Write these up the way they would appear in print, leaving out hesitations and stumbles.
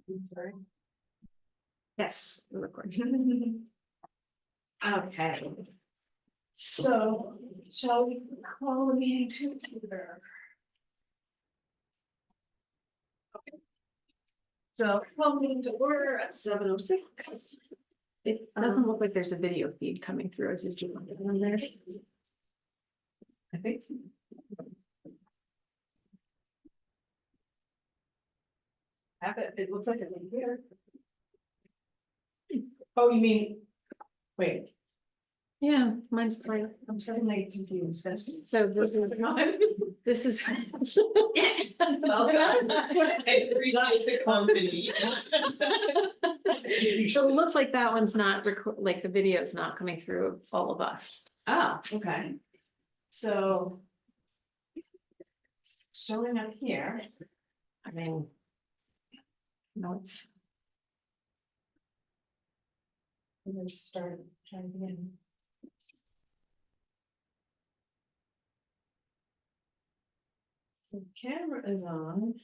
Sorry. Yes, we're recording. Okay. So, shall we call the meeting to order? Okay. So, call the meeting to order at 7:06. It doesn't look like there's a video feed coming through. As did you want it on there? I think. Have it, it looks like it's in here. Oh, you mean, wait, Yeah, mine's fine. I'm suddenly confused. So this is this is. That's what I realized the company. So it looks like that one's not like the video is not coming through of all of us. Oh, okay. So. Showing up here. I mean. No, it's. I'm gonna start trying again. So camera is on.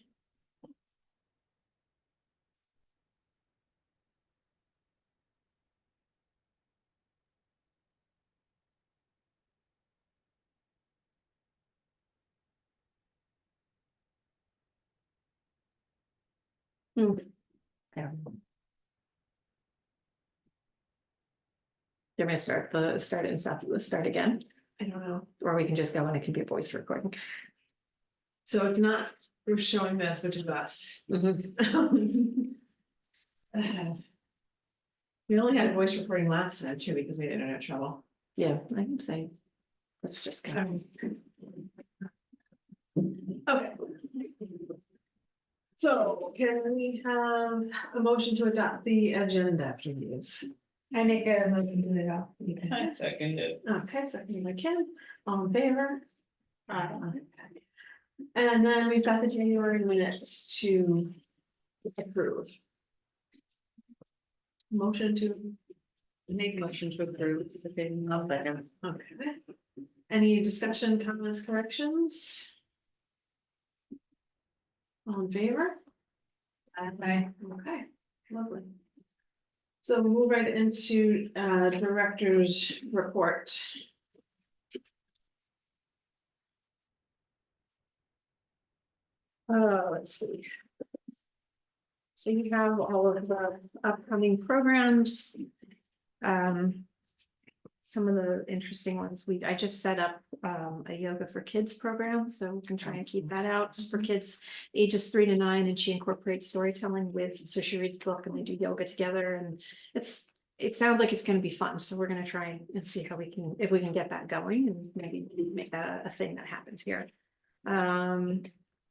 Yeah. You're gonna start it and stop. Let's start again. I don't know. Or we can just go and it can be a voice recording. So it's not, we're showing this, which is us. We only had voice recording last time too, because we had internet trouble. Yeah, I can say. Let's just go. Okay. So can we have a motion to adopt the agenda, please? I make a motion to adopt. I second it. Okay, second by Ken, all in favor? And then we've got the January minutes to approve. Motion to. Make a motion to approve. I'll second. Okay. Any discussion, comments, corrections? All in favor? Aye. Okay, lovely. So we'll move right into director's report. Let's see. So you have all of the upcoming programs. Some of the interesting ones, I just set up a yoga for kids program, so we can try and keep that out for kids ages 3 to 9, and she incorporates storytelling so she reads a book and they do yoga together, and it sounds like it's going to be fun. So we're going to try and see how if we can get that going and maybe make that a thing that happens here. Going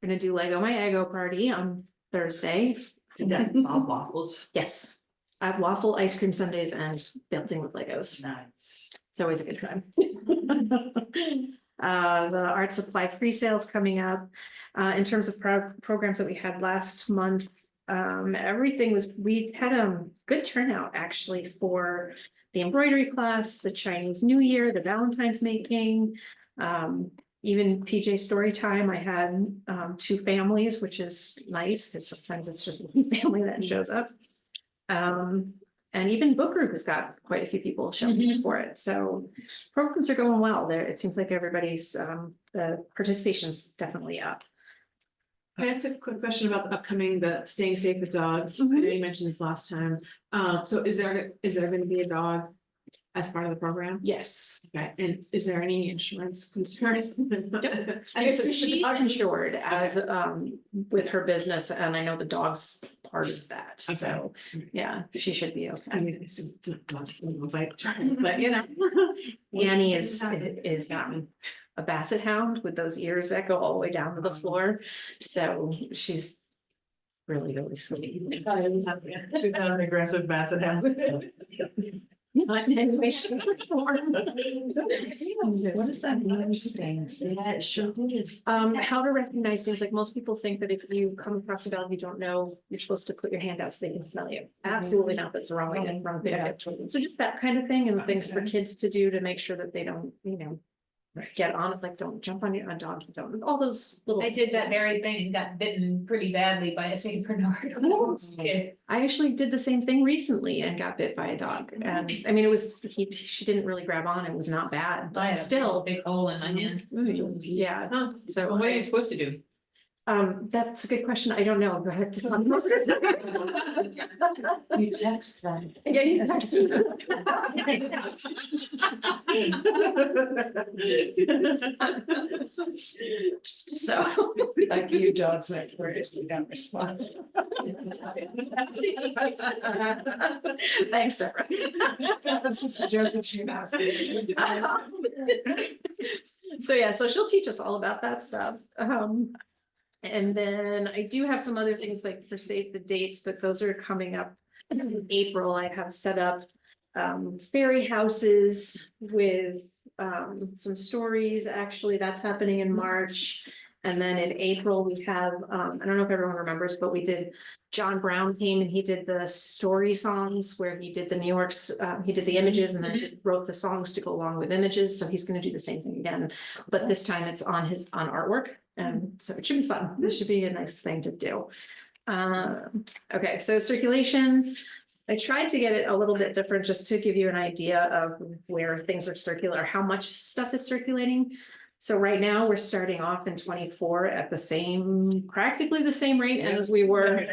to do Lego My Eggo party on Thursday. Is that waffles? Yes. I have waffle ice cream sundaes and building with Legos. Nice. It's always a good time. The art supply free sales coming up. In terms of programs that we had last month, we had a good turnout actually for the embroidery class, the Chinese New Year, the Valentine's making, even PJ story time. I had 2 families, which is nice because sometimes it's just one family that shows up. And even book group has got quite a few people showing up for it. So programs are going well there. It seems like everybody's the participation is definitely up. Can I ask a quick question about the upcoming, the staying safe with dogs? I know you mentioned this last time. So is there going to be a dog as part of the program? Yes. Okay, and is there any insurance concerns? I guess she's insured as with her business, and I know the dog's part of that. Okay. So yeah, she should be okay. I mean, I assume it's not dogs, but you know. Annie is a basset hound with those ears that go all the way down to the floor. So she's really, really sweet. She's not an aggressive basset hound. Not in any way, shape, or form. What does that mean? Stings? Yeah, it sure is. How to recognize things. Like most people think that if you come across a dog you don't know, you're supposed to put your hand out so they can smell you. Absolutely not. That's the wrong way. Wrong thing. So just that kind of thing, and things for kids to do to make sure that they don't, get on it, like don't jump on a dog, don't, all those little. I did that very thing, and got bitten pretty badly by a Saint Bernard. when I was a kid. I actually did the same thing recently and got bit by a dog, and I mean, she didn't really grab on, it was not bad, I but had a still. big hole in my hand. Yeah, Huh. so. Well, what are you supposed to do? That's a good question, I don't know. Go ahead. You text them. Yeah, you text me. So. Like you dogs that courteously don't respond. Thanks, Deborah. That's just a joke between us. So yeah, so she'll teach us all about that stuff. And then I do have some other things like for save the dates, but those are coming up in April. I have set up fairy houses with some stories. Actually, that's happening in March. And then in April, we have, I don't know if everyone remembers, but we did, John Brown came and he did the story songs where he did the New York's, he did the images and then wrote the songs to go along with images. So he's going to do the same thing again, but this time it's on artwork. And so it should be fun. This should be a nice thing to do. Okay, so circulation. I tried to get it a little bit different just to give you an idea of where things are circular, how much stuff is circulating. So right now we're starting off in 24 at the same, practically the same rate as we were.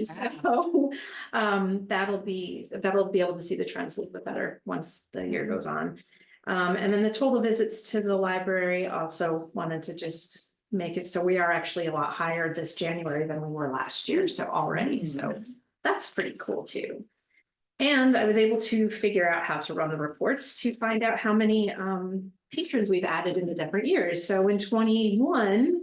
So that'll be able to see the trends a little bit better once the year goes on. And then the total visits to the library, also wanted to just make it so we are actually a lot higher this January than we were last year. So already, so that's pretty cool too. And I was able to figure out how to run the reports to find out how many patrons we've added in the different years. So in 21,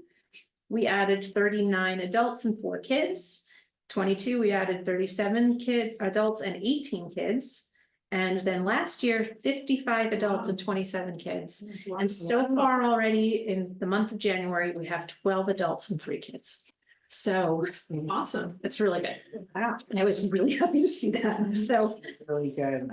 we added 39 adults and 4 kids. 22, we added 37 adults and 18 kids. And then last year, 55 adults and 27 kids. And so far already in the month of January, we have 12 adults and 3 kids. So awesome. It's really good. Wow. And I was really happy to see that. So Really good.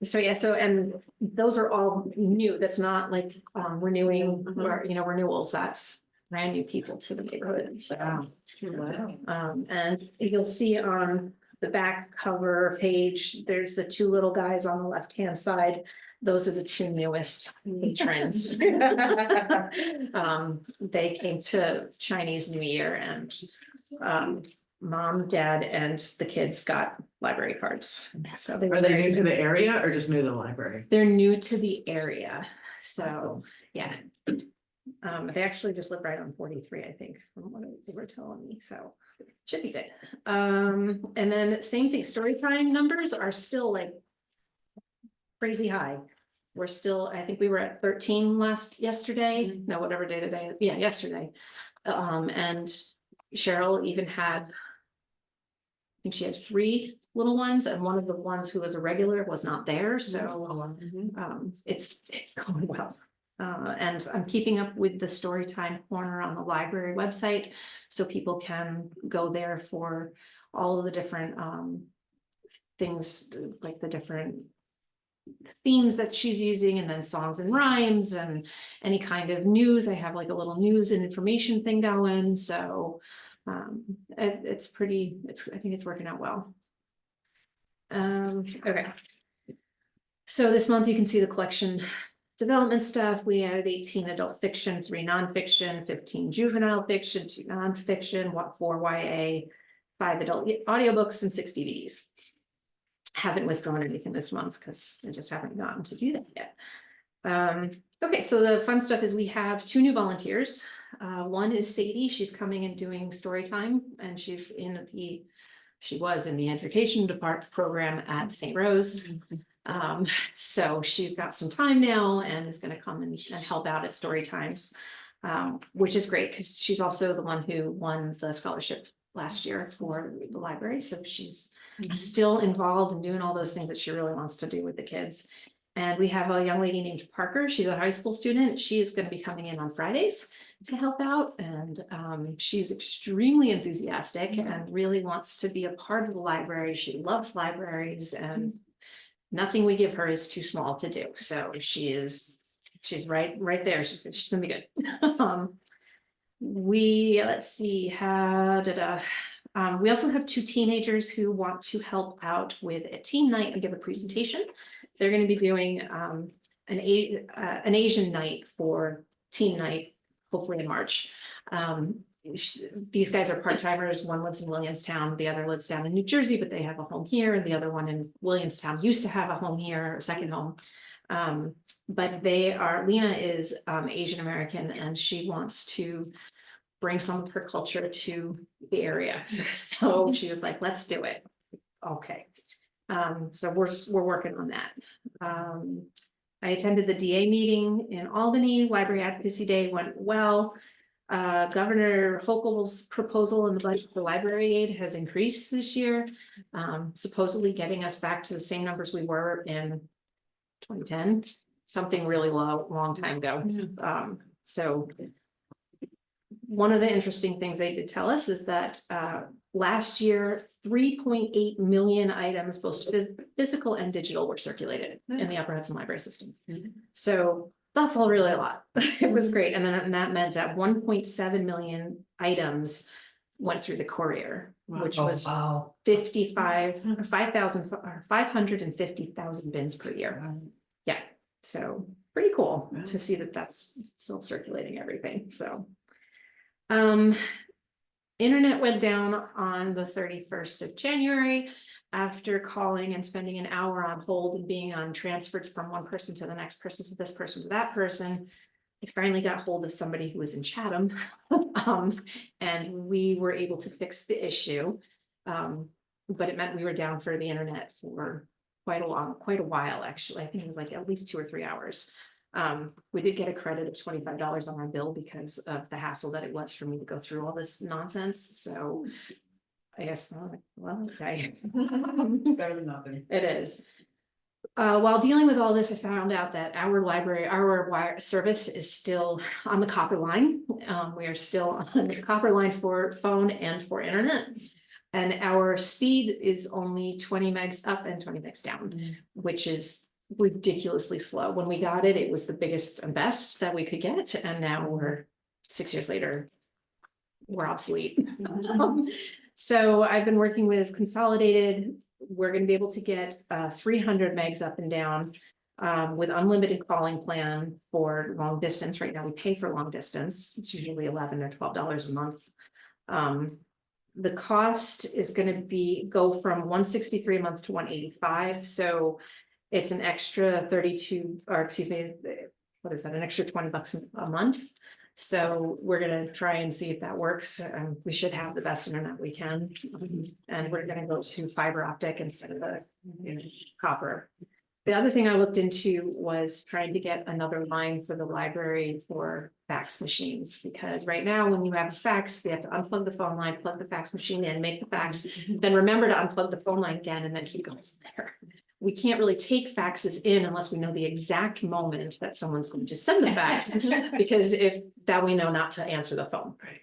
so yeah, so and those are all new. That's not like renewing or renewals. That's brand new people to the neighborhood. So and you'll see on the back cover page, there's the 2 little guys on the left-hand side. Those are the 2 newest patrons. They came to Chinese New Year and mom, dad, and the kids got library cards. So Are they new to the area or just new to the library? They're new to the area. So yeah. They actually just live right on 43, I think, from what they were telling me. So should be good. And then same thing, story time numbers are still like crazy high. We're still, I think we were at 13 yesterday. No, whatever day today. Yeah, yesterday. And Cheryl even had, I think she had 3 little ones, and one of the ones who was a regular was not there. So it's going well. And I'm keeping up with the Storytime corner on the library website, so people can go there for all of the different things, like the different themes that she's using, and then songs and rhymes and any kind of news. I have like a little news and information thing going. So it's pretty, I think it's working out well. Okay. So this month you can see the collection development stuff. We added 18 adult fiction, 3 nonfiction, 15 juvenile fiction, 2 nonfiction, 4 YA, 5 adult audiobooks, and 6 DVDs. Haven't withdrawn anything this month because I just haven't gotten to do that yet. Okay, so the fun stuff is we have 2 new volunteers. One is Sadie. She's coming and doing story time, and she was in the education department program at St. Rose. So she's got some time now and is going to come and help out at story times, which is great because she's also the one who won the scholarship last year for the library. So she's still involved in doing all those things that she really wants to do with the kids. And we have a young lady named Parker. She's a high school student. She is going to be coming in on Fridays to help out. And she's extremely enthusiastic and really wants to be a part of the library. She loves libraries, and nothing we give her is too small to do. So she is she's right there. She's gonna be good. Let's see, we also have two teenagers who want to help out with a teen night and give a presentation. They're gonna be doing, an Asian night for teen night, hopefully in March. These guys are part-timers. One lives in Williamstown, the other lives down in New Jersey, but they have a home here, and the other one in Williamstown used to have a home here, a second home. But Lena is Asian American, and she wants to bring some of her culture to the area. So she was like, let's do it. Okay. So we're working on that. I attended the DA meeting in Albany. Library Advocacy Day went well. Governor Hochul's proposal in the budget for library aid has increased this year, supposedly getting us back to the same numbers we were in 2010, something really long time ago. So one of the interesting things they did tell us is that last year, 3.8 million items, both physical and digital, were circulated in the Upper Hudson Library System. So that's all really a lot. It was great. And then that meant that 1.7 million items went through the courier, which was 550,000 bins per year. Yeah, so pretty cool to see that that's still circulating everything. So internet went down on the 31st of January after calling and spending an hour on hold and being on transfers from one person to the next person to this person to that person. I finally got hold of somebody who was in Chatham, and we were able to fix the issue. But it meant we were down for the internet for quite a while, actually. I think it was like at least 2 or 3 hours. We did get a credit of $25 on our bill because of the hassle that it was for me to go through all this nonsense. So I guess, well, okay. Better than nothing. It is. While dealing with all this, I found out that our wire service is still on the copper line. We are still on the copper line for phone and for internet. And our speed is only 20 megs up and 20 megs down, which is ridiculously slow. When we got it, it was the biggest and best that we could get. And now we're 6 years later, we're obsolete. So I've been working with Consolidated. We're going to be able to get 300 megs up and down with unlimited calling plan for long distance. Right now we pay for long distance. It's usually $11 or $12 a month. The cost is going to go from $163 a month to $185. So it's an extra 32, or excuse me, what is that? An extra $20 a month. So we're gonna try and see if that works. We should have the best internet we can, and we're gonna go to fiber optic instead of the copper. The other thing I looked into was trying to get another line for the library for fax machines, because right now when you have a fax, we have to unplug the phone line, plug the fax machine in, make the fax, then remember to unplug the phone line again, and then keep going from there. We can't really take faxes in unless we know the exact moment that someone's going to send the fax, because if that we know not to answer the phone. Right.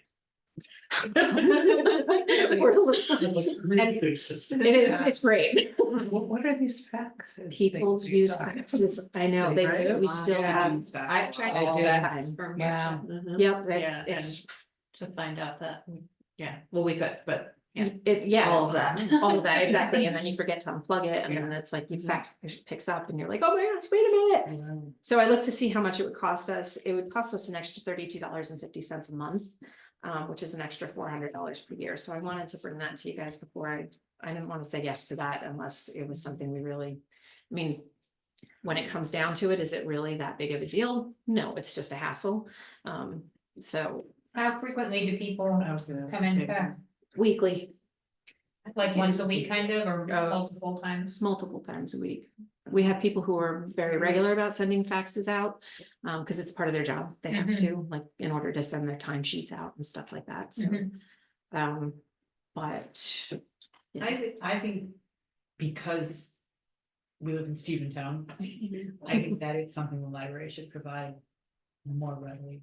It's great. What are these faxes? People use faxes. I know we still have. I've tried to all do the that time. from Wow. Yep, Yeah, it's to find out that, well, we could, but all of that. all of that, exactly. And then you forget to unplug it, and then it's like you fax picks up and you're like, oh my gosh, wait a minute. So I looked to see how much it would cost us. It would cost us an extra $32.50 a month, which is an extra $400 per year. So I wanted to bring that to you guys before I didn't want to say yes to that unless it was something we really, I mean, when it comes down to it, is it really that big of a deal? No, it's just a hassle. So How frequently do people come in back? weekly, Like once a week kind of, or Oh. multiple times? multiple times a week. We have people who are very regular about sending faxes out, because it's part of their job. They have to, like, in order to send their timesheets out and stuff like that. So, but yeah. I think because we live in Stephentown, I think that it's something the library should provide more readily.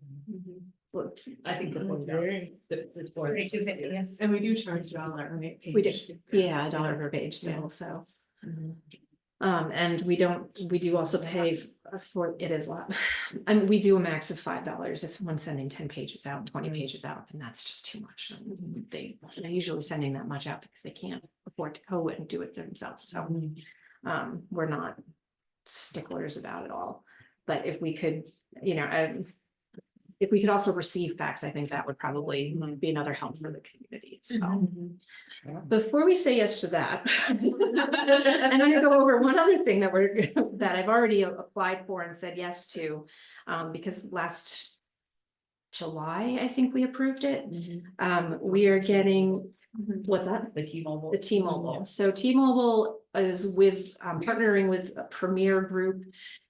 I think the $40, the $40. $32.50, yes. And we do charge $1, right? We do, yeah, $1 per page still, so. And we do also pay for, it is a lot. And we do a max of $5 if someone's sending 10 pages out, 20 pages out, and that's just too much. They're usually sending that much out because they can't afford to go and do it themselves. So we're not sticklers about it all. But if we could, if we could also receive facts, I think that would probably be another help for the community as well. Before we say yes to that, I'm gonna go over one other thing that I've already applied for and said yes to, because last July, I think we approved it. We are getting, what's that? The T-Mobile. The T-Mobile. So T-Mobile is partnering with a Premier Group,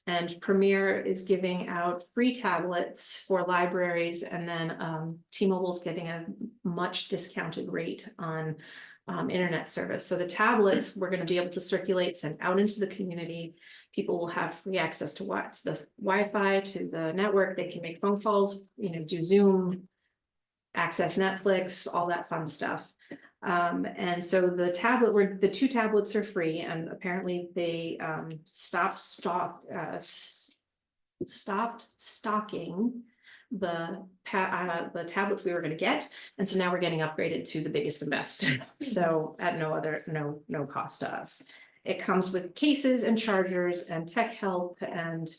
and Premier is giving out free tablets for libraries, and then T-Mobile's getting a much discounted rate on internet service. So the tablets we're going to be able to circulate, send out into the community. People will have free access to what? To the Wi-Fi, to the network. They can make phone calls, do Zoom, access Netflix, all that fun stuff. And so the two tablets are free, and apparently they stopped stocking the tablets we were going to get, and so now we're getting upgraded to the biggest and best. So at no cost to us. It comes with cases and chargers and tech help, and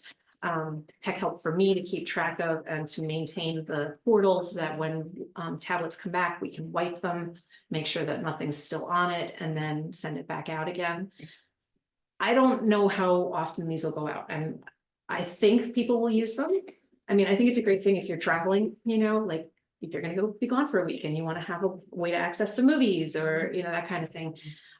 tech help for me to keep track of and to maintain the portals, that when tablets come back, we can wipe them, make sure that nothing's still on it, and then send it back out again. I don't know how often these will go out, and I think people will use them. I mean, I think it's a great thing if you're traveling, like if you're gonna be gone for a week and you want to have a way to access some movies or, that kind of thing.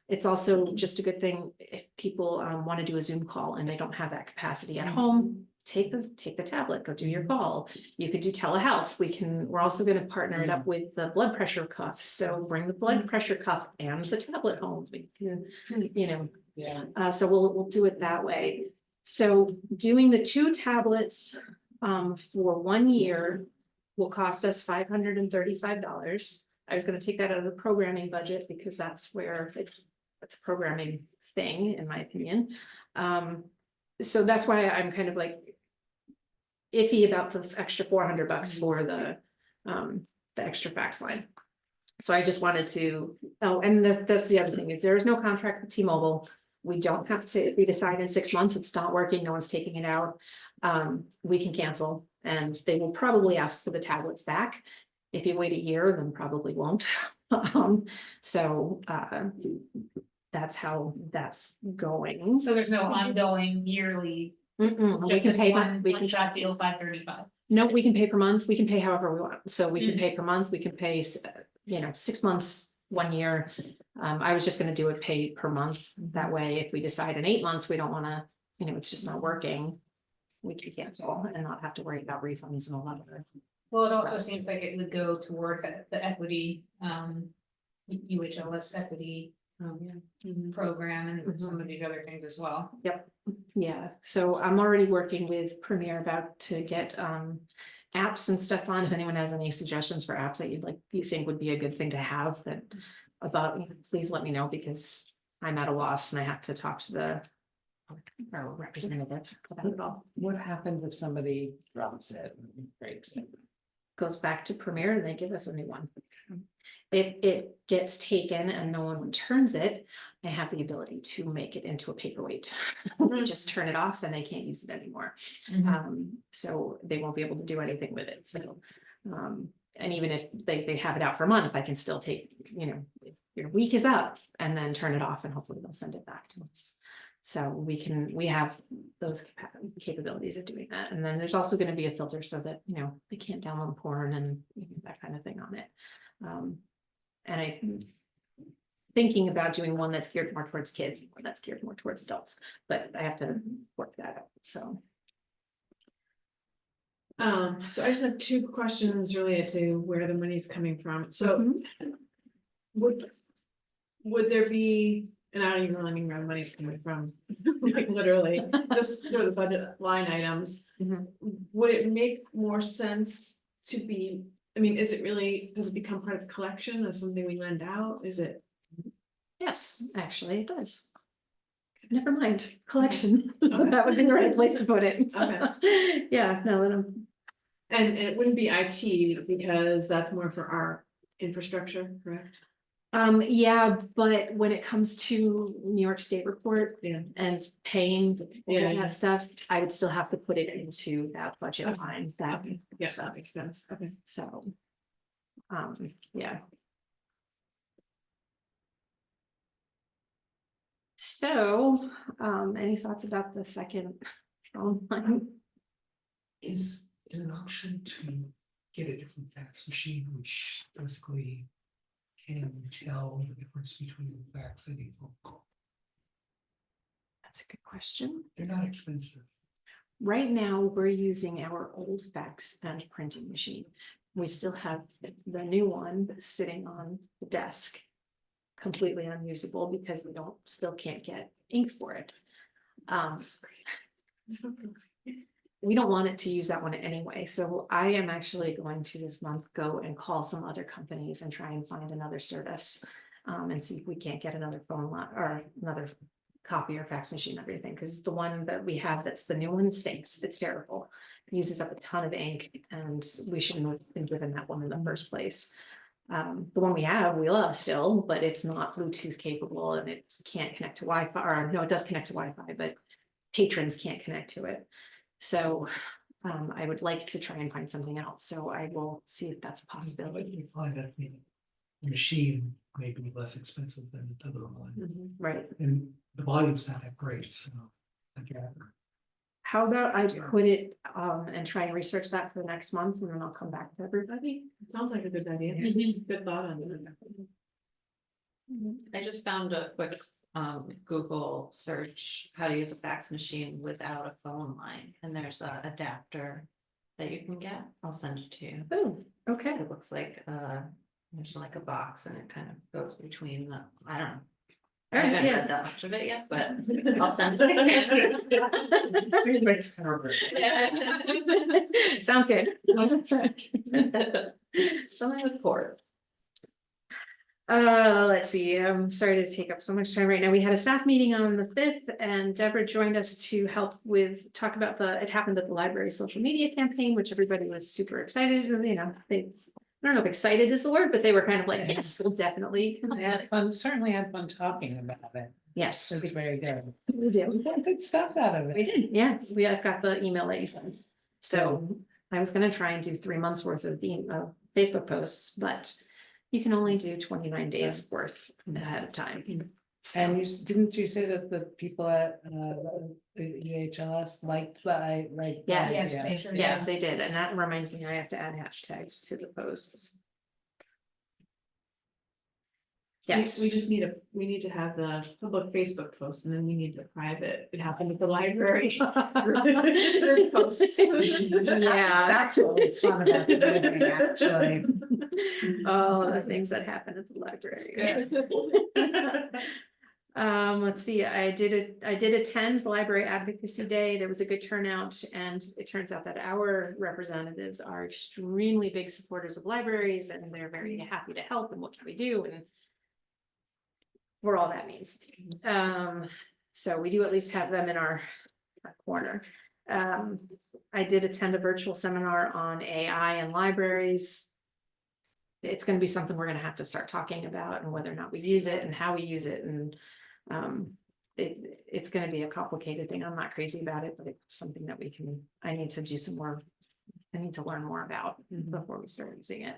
It's also just a good thing if people want to do a Zoom call and they don't have that capacity at home. Take the tablet, go do your call. You could do telehealth. We're also going to partner it up with the blood pressure cuffs. So bring the blood pressure cuff and the tablet home. We can, so we'll do it that way. So doing the 2 tablets for 1 year will cost us $535. I was going to take that out of the programming budget because that's where it's a programming thing, in my opinion. So that's why I'm kind of like iffy about the extra $400 for the extra fax line. So I just wanted to, and that's the other thing, is there is no contract with T-Mobile. We don't have to, if we decide in 6 months it's not working, no one's taking it out, we can cancel, and they will probably ask for the tablets back. If you wait a year, then probably won't. So that's how that's going. So there's no ongoing yearly. We can pay, we can shot deal $535. No, we can pay per month. We can pay however we want. So we can pay per month. We can pay, 6 months, 1 year. I was just going to do it pay per month. That way, if we decide in 8 months, we don't want to, it's just not working, we can cancel and not have to worry about refunds and all that. Well, it also seems like it would go toward the equity, UHLS equity program and some of these other things as well. Yep. Yeah. So I'm already working with Premier about to get apps and stuff on. If anyone has any suggestions for apps that you think would be a good thing to have please let me know, because I'm at a loss and I have to talk to our representative about it all. What happens if somebody drops it and breaks it? Goes back to Premier and they give us a new one. If it gets taken and no one returns it, I have the ability to make it into a paperweight. We just turn it off and they can't use it anymore. So they won't be able to do anything with it. So, and even if they have it out for a month, I can still take, your week is up, and then turn it off, and hopefully they'll send it back to us. So we have those capabilities of doing that. And then there's also going to be a filter so that, they can't download porn and that kind of thing on it. And I'm thinking about doing one that's geared more towards kids, one that's geared more towards adults, but I have to work that out. So So I just have 2 questions related to where the money's coming from. So would there be, and I don't even really mean where the money's coming from, like literally, just sort of the budget line items. Would it make more sense to be, does it become part of the collection as something we lend out? Is it? yes, actually it does. Never mind, collection. That would be the right place to put it. Okay. Yeah, no, let 'em- And it wouldn't be IT because that's more for our infrastructure, correct? yeah, but when it comes to New York State report Yeah. and paying all Yeah, yeah. that stuff, I would still have to put it into that budget Okay. line, that Okay, yeah, stuff. that makes sense, okay. So. Yeah. So, any thoughts about the second phone line? Is it an option to get a different fax machine, which basically can tell the difference between a fax and a phone call? That's a good question. They're not expensive. Right now, we're using our old fax and printing machine. We still have the new one sitting on the desk. Completely unusable because we still can't get ink for it. We don't want it to use that one anyway, so I am actually going to this month go and call some other companies and try and find another service. And see if we can't get another phone line or another copy or fax machine, everything, because the one that we have, that's the new one, stinks. It's terrible. It uses up a ton of ink, and we shouldn't have been given that one in the first place. The one we have, we love still, but it's not Bluetooth capable and it can't connect to Wi-Fi, or no, it does connect to Wi-Fi, but patrons can't connect to it. So I would like to try and find something else. So I will see if that's a possibility. You find that the machine may be less expensive than another one, Right. and the volume's not that great, so. I gather. How about I put it and try and research that for the next month, and then I'll come back to everybody. It sounds like a good idea, good thought on it. I just found a quick Google search, how to use a fax machine without a phone line, and there's a adapter that you can get. I'll send it to you. Oh, okay. It looks like there's like a box and it kind of goes between the, I don't know. I All right, haven't yeah. read that much of it yet, but I'll send it. Sounds good. Something with port. Let's see, I'm sorry to take up so much time right now. We had a staff meeting on the 5th and Deborah joined us to help with, talk about it happened at the library social media campaign, which everybody was super excited, I don't know if excited is the word, but they were kind of like, yes, we'll definitely. They had fun, certainly had fun talking about it. Yes, It's very good. we did. We got good stuff out of We it. did, yes, I've got the email that you sent. So I was gonna try and do 3 months worth of Facebook posts, but you can only do 29 days worth ahead of time. So- And didn't you say that the people at the UHLS liked that, right? Yes. Yeah. Yes, they did, and that reminds me, I have to add hashtags to the posts. Yes. We just we need to have the public Facebook post and then we need the private, it happened at the library. Posts. Yeah. That's what was fun about the meeting, actually. Oh, the things that happen at the library. Let's see, I did attend the Library Advocacy Day. There was a good turnout, and it turns out that our representatives are extremely big supporters of libraries, and they're very happy to help, and what can we do, and for all that means. So we do at least have them in our corner. I did attend a virtual seminar on AI and libraries. It's going to be something we're going to have to start talking about, and whether or not we use it and how we use it. And it's going to be a complicated thing. I'm not crazy about it, but it's something that I need to do some more. I need to learn more about before we start using it.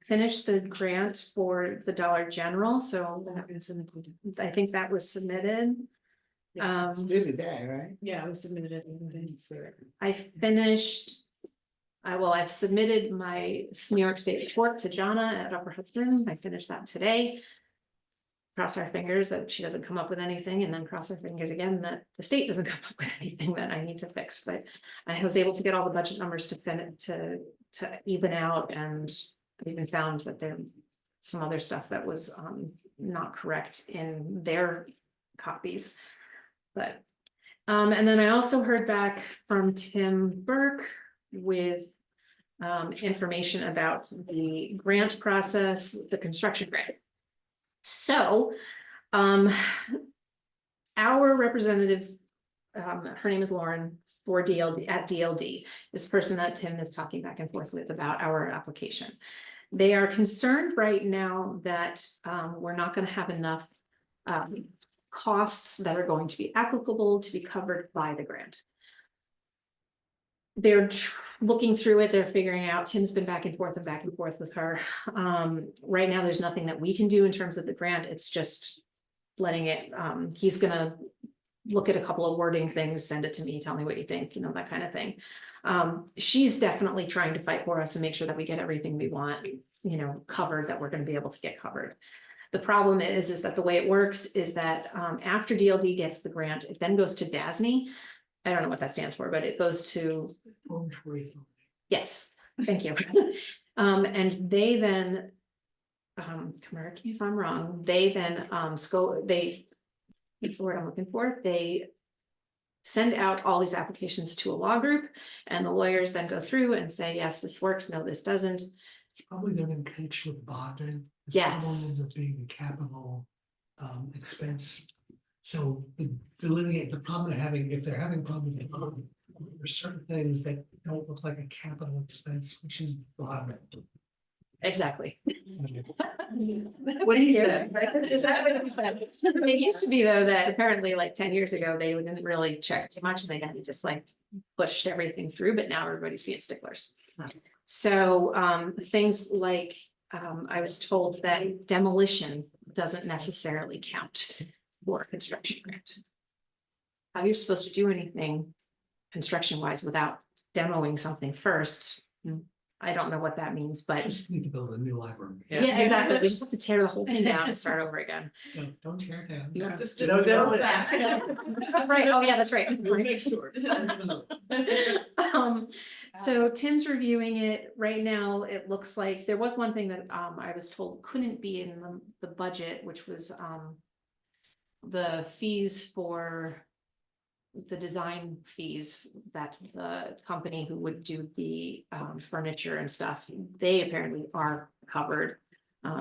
Finished the grant for the Dollar General. So I think that was submitted. Yes. Do today, right? Yeah, we submitted it. I finished. I've submitted my New York State report to Jonna at Upper Hudson. I finished that today. Cross our fingers that she doesn't come up with anything, and then cross our fingers again that the state doesn't come up with anything that I need to fix. But I was able to get all the budget numbers to even out, and I even found that there's some other stuff that was not correct in their copies. But and then I also heard back from Tim Burke with information about the grant process, the construction grant. So our representative, her name is Lauren, for DLD, at DLD, this person that Tim is talking back and forth with about our application. They are concerned right now that, we're not gonna have enough, costs that are going to be applicable to be covered by the grant. They're looking through it, they're figuring out, Tim's been back and forth with her. Right now, there's nothing that we can do in terms of the grant, it's just letting it, he's gonna look at a couple of wording things, send it to me, tell me what you think, you know, that kind of thing. She's definitely trying to fight for us and make sure that we get everything we want, you know, covered, that we're gonna be able to get covered. The problem is that the way it works is that, after DLD gets the grant, it then goes to DASNY. I don't know what that stands for, but it goes to, Dormitory authority. yes, thank you. And they then, correct me if I'm wrong, they then, what's the word I'm looking for? They send out all these applications to a law group, and the lawyers then go through and say, yes, this works, no, this doesn't. It's probably they're in connection with bonding. This Yes. probably ends up being a capital expense. So the delineate the problem they're having, if they're having problems with bonding, there's certain things that don't look like a capital expense, which is bonding. Exactly. What he said. That's exactly what he said. It used to be though that apparently like 10 years ago, they didn't really check too much and they had to just like push everything through, but now everybody's being sticklers. So things like, I was told that demolition doesn't necessarily count for a construction grant. How you're supposed to do anything construction wise without demoing something first, I don't know what that means, but Just need to build a new library. yeah, exactly. We just have to tear the whole thing down and start over again. No, don't tear it down. Yeah. Just No, don't no. back. Right, oh yeah, that's right. Next door. So Tim's reviewing it right now. It looks like there was one thing that I was told couldn't be in the budget, which was the fees for the design fees that the company who would do the furniture and stuff, they apparently are covered.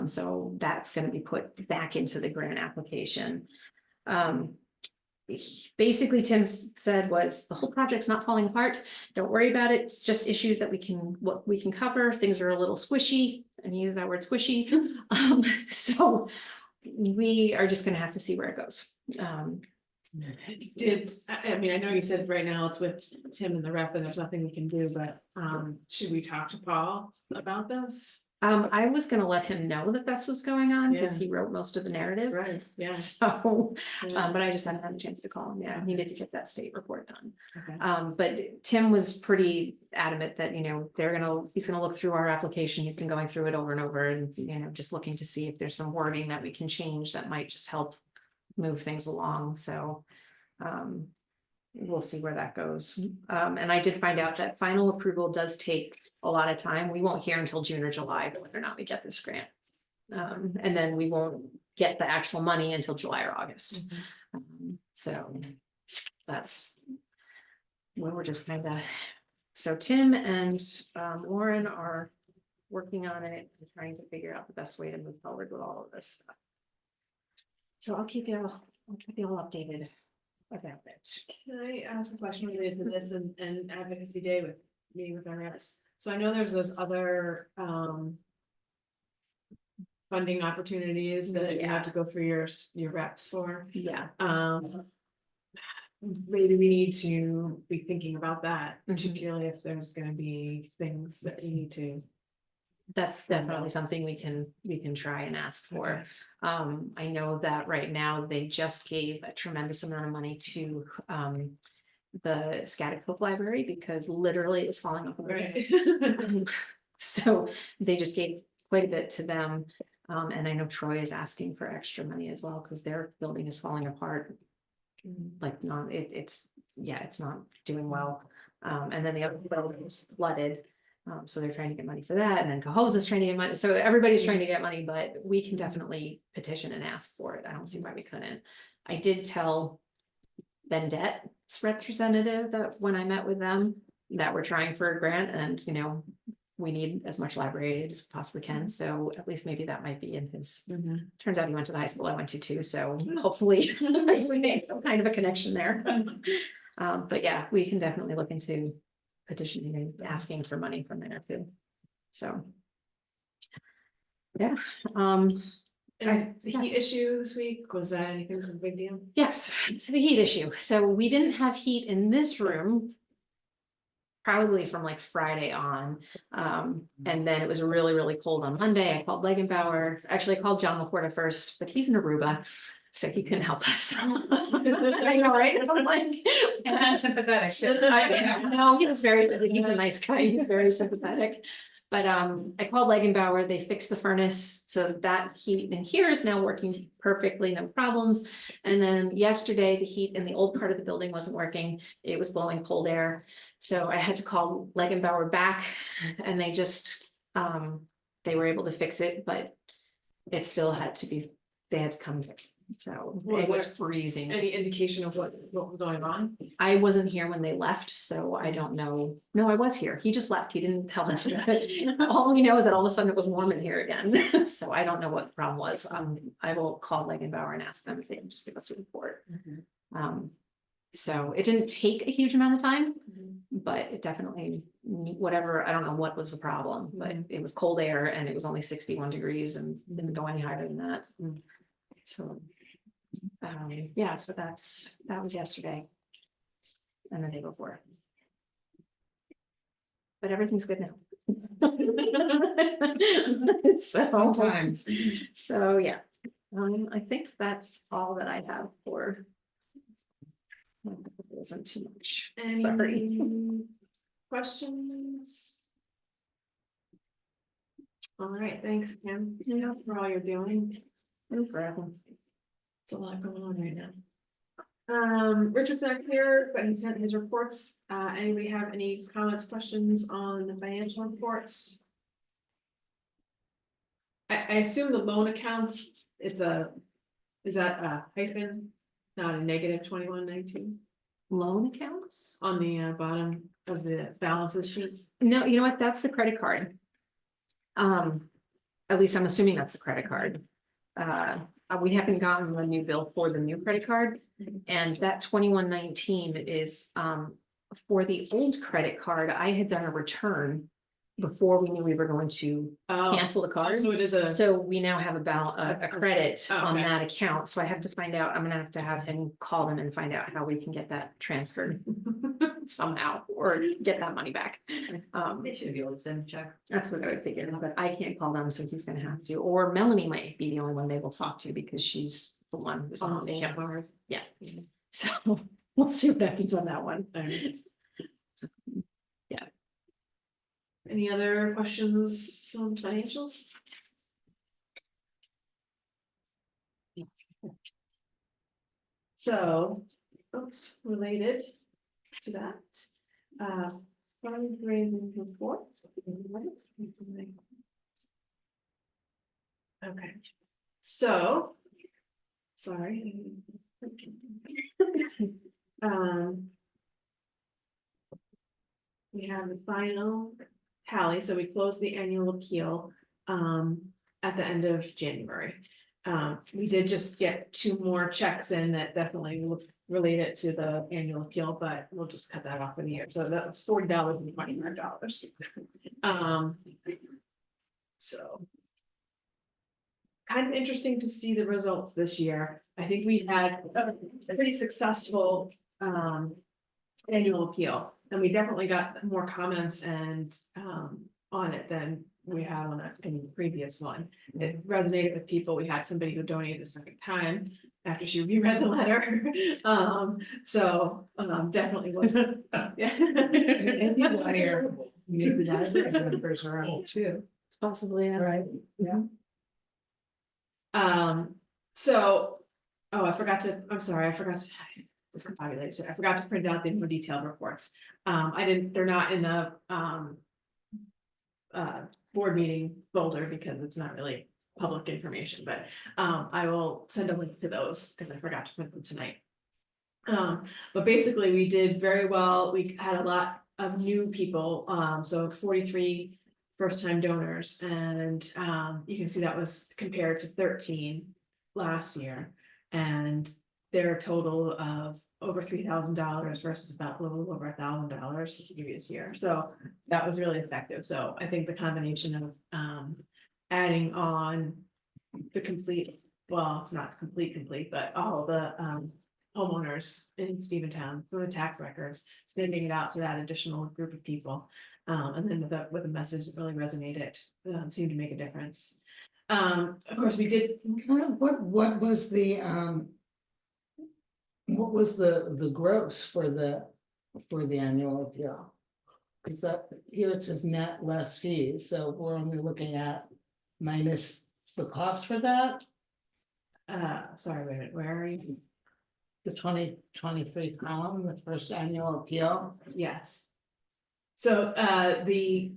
So that's going to be put back into the grant application. Basically, Tim said was the whole project's not falling apart. Don't worry about it. It's just issues that what we can cover. Things are a little squishy, and he used that word squishy. So we are just going to have to see where it goes. I mean, I know you said right now it's with Tim and the rep and there's nothing we can do, but should we talk to Paul about this? I was gonna let him know that that's what's going on because he wrote most of the narratives. Right, yeah. So, Yeah. but I just hadn't had a chance to call him. Yeah, I needed to get that state report done. Okay. But Tim was pretty adamant that, you know, he's gonna look through our application. He's been going through it over and over and, you know, just looking to see if there's some wording that we can change that might just help move things along. So, we'll see where that goes. And I did find out that final approval does take a lot of time. We won't hear until June or July whether or not we get this grant. And then we won't get the actual money until July or August. So that's where we're just kind of, so Tim and Lauren are working on it and trying to figure out the best way to move forward with all of this stuff. So I'll keep you all updated about it. Can I ask a question related to this and advocacy day with meeting with our reps? So I know there's those other funding opportunities that you have to go through your reps for. Yeah. Maybe we need to be thinking about that, Mhm. particularly if there's gonna be things that you need to. That's definitely something we can try and ask for. I know that right now they just gave a tremendous amount of money to the Scatticoke Library because literally it was falling off. Right. So they just gave quite a bit to them. And I know Troy is asking for extra money as well because their building is falling apart. Like it's not doing well. And then the other building was flooded. So they're trying to get money for that, and then Cahoes is trying to get money, so everybody's trying to get money, but we can definitely petition and ask for it. I don't see why we couldn't. I did tell Vendette's representative that when I met with them, that we're trying for a grant, and you know, we need as much library aid as we possibly can, so at least maybe that might be in his. Turns out he went to the high school I went to too, so hopefully we made some kind of a connection there. But yeah, we can definitely look into petitioning and asking for money from there too, so. Yeah, And the heat issue this week, was that anything of a big deal? yes, so the heat issue. So we didn't have heat in this room. Probably from like Friday on. And then it was really, really cold on Monday. I called Legenbauer. Actually, I called John LaPorta first, but he's in Aruba. So he couldn't help us. I know, right? I'm like, Sympathetic. no, he was very, he's a nice guy. He's very sympathetic. But I called Legenbauer, they fixed the furnace, so that heat in here is now working perfectly, no problems. And then yesterday, the heat in the old part of the building wasn't working, it was blowing cold air. So I had to call Legenbauer back and they just, they were able to fix it, but it still had to be, they had to come fix it. So Was it was there freezing. Any indication of what was going on? I wasn't here when they left, so I don't know. No, I was here. He just left. He didn't tell us. All we know is that all of a sudden it was warm in here again. So I don't know what the problem was. I will call Legenbauer and ask them if they can just give us a report. So it didn't take a huge amount of time, but it definitely, whatever, I don't know what was the problem, but it was cold air and it was only 61 degrees and didn't go any higher than that. So, yeah, so that was yesterday. And the day before. But everything's good now. Sometimes. So, yeah, I think that's all that I have for. It wasn't too much. Sorry. Any questions? All right, thanks, Kim, for all you're doing. No problem. It's a lot going on right now. Richard's not here, but he sent his reports. Anybody have any comments, questions on the financial reports? I assume the loan accounts, is that a hyphen, not a negative 2119 Loan accounts? on the bottom of the balances sheet? No, you know what? That's the credit card. At least I'm assuming that's the credit card. We haven't gotten a new bill for the new credit card. And that 2119 is for the old credit card. I had done a return before we knew we were going to cancel the card. So it is a. So we now have a credit Oh, on okay. that account. So I have to find out, I'm gonna have to have him call them and find out how we can get that transferred somehow or get that money back. They should be able to send a check. That's what I would figure, but I can't call them, so he's gonna have to, or Melanie might be the only one they will talk to because she's the one who's on the card. Yeah, so we'll see what happens on that one. Any other questions on financials? So, oops, related to that, fundraising report. Okay, so, sorry. We have the final tally, so we closed the annual appeal at the end of January. We did just get 2 more checks in that definitely will relate it to the annual appeal, but we'll just cut that off in the year. So that was $40 and $25. So kind of interesting to see the results this year. I think we had a pretty successful annual appeal, and we definitely got more comments and on it than we had on any previous one. It resonated with people. We had somebody who donated a second time after she reread the letter. So definitely was. Yeah. Maybe that's the numbers are out too, It's possibly, right? Yeah. So, oh, I'm sorry, I forgot to discombobulate it. I forgot to print out the more detailed reports. They're not in the board meeting folder because it's not really public information, but I will send a link to those because I forgot to print them tonight. But basically we did very well. We had a lot of new people, so 43 first-time donors, and you can see that was compared to 13 last year. And their total of over $3,000 versus about a little over $1,000 the previous year. So that was really effective. So I think the combination of adding on the complete, well, it's not complete, but all the homeowners in Stephentown, from the tax records, sending it out to that additional group of people. And then with a message that really resonated, seemed to make a difference. Of course, we did. What was the gross for the annual appeal? Because that, here it says net less fees, so we're only looking at minus the cost for that, Sorry, wait a minute, where are you? the 2023 column, the first annual appeal. Yes. So the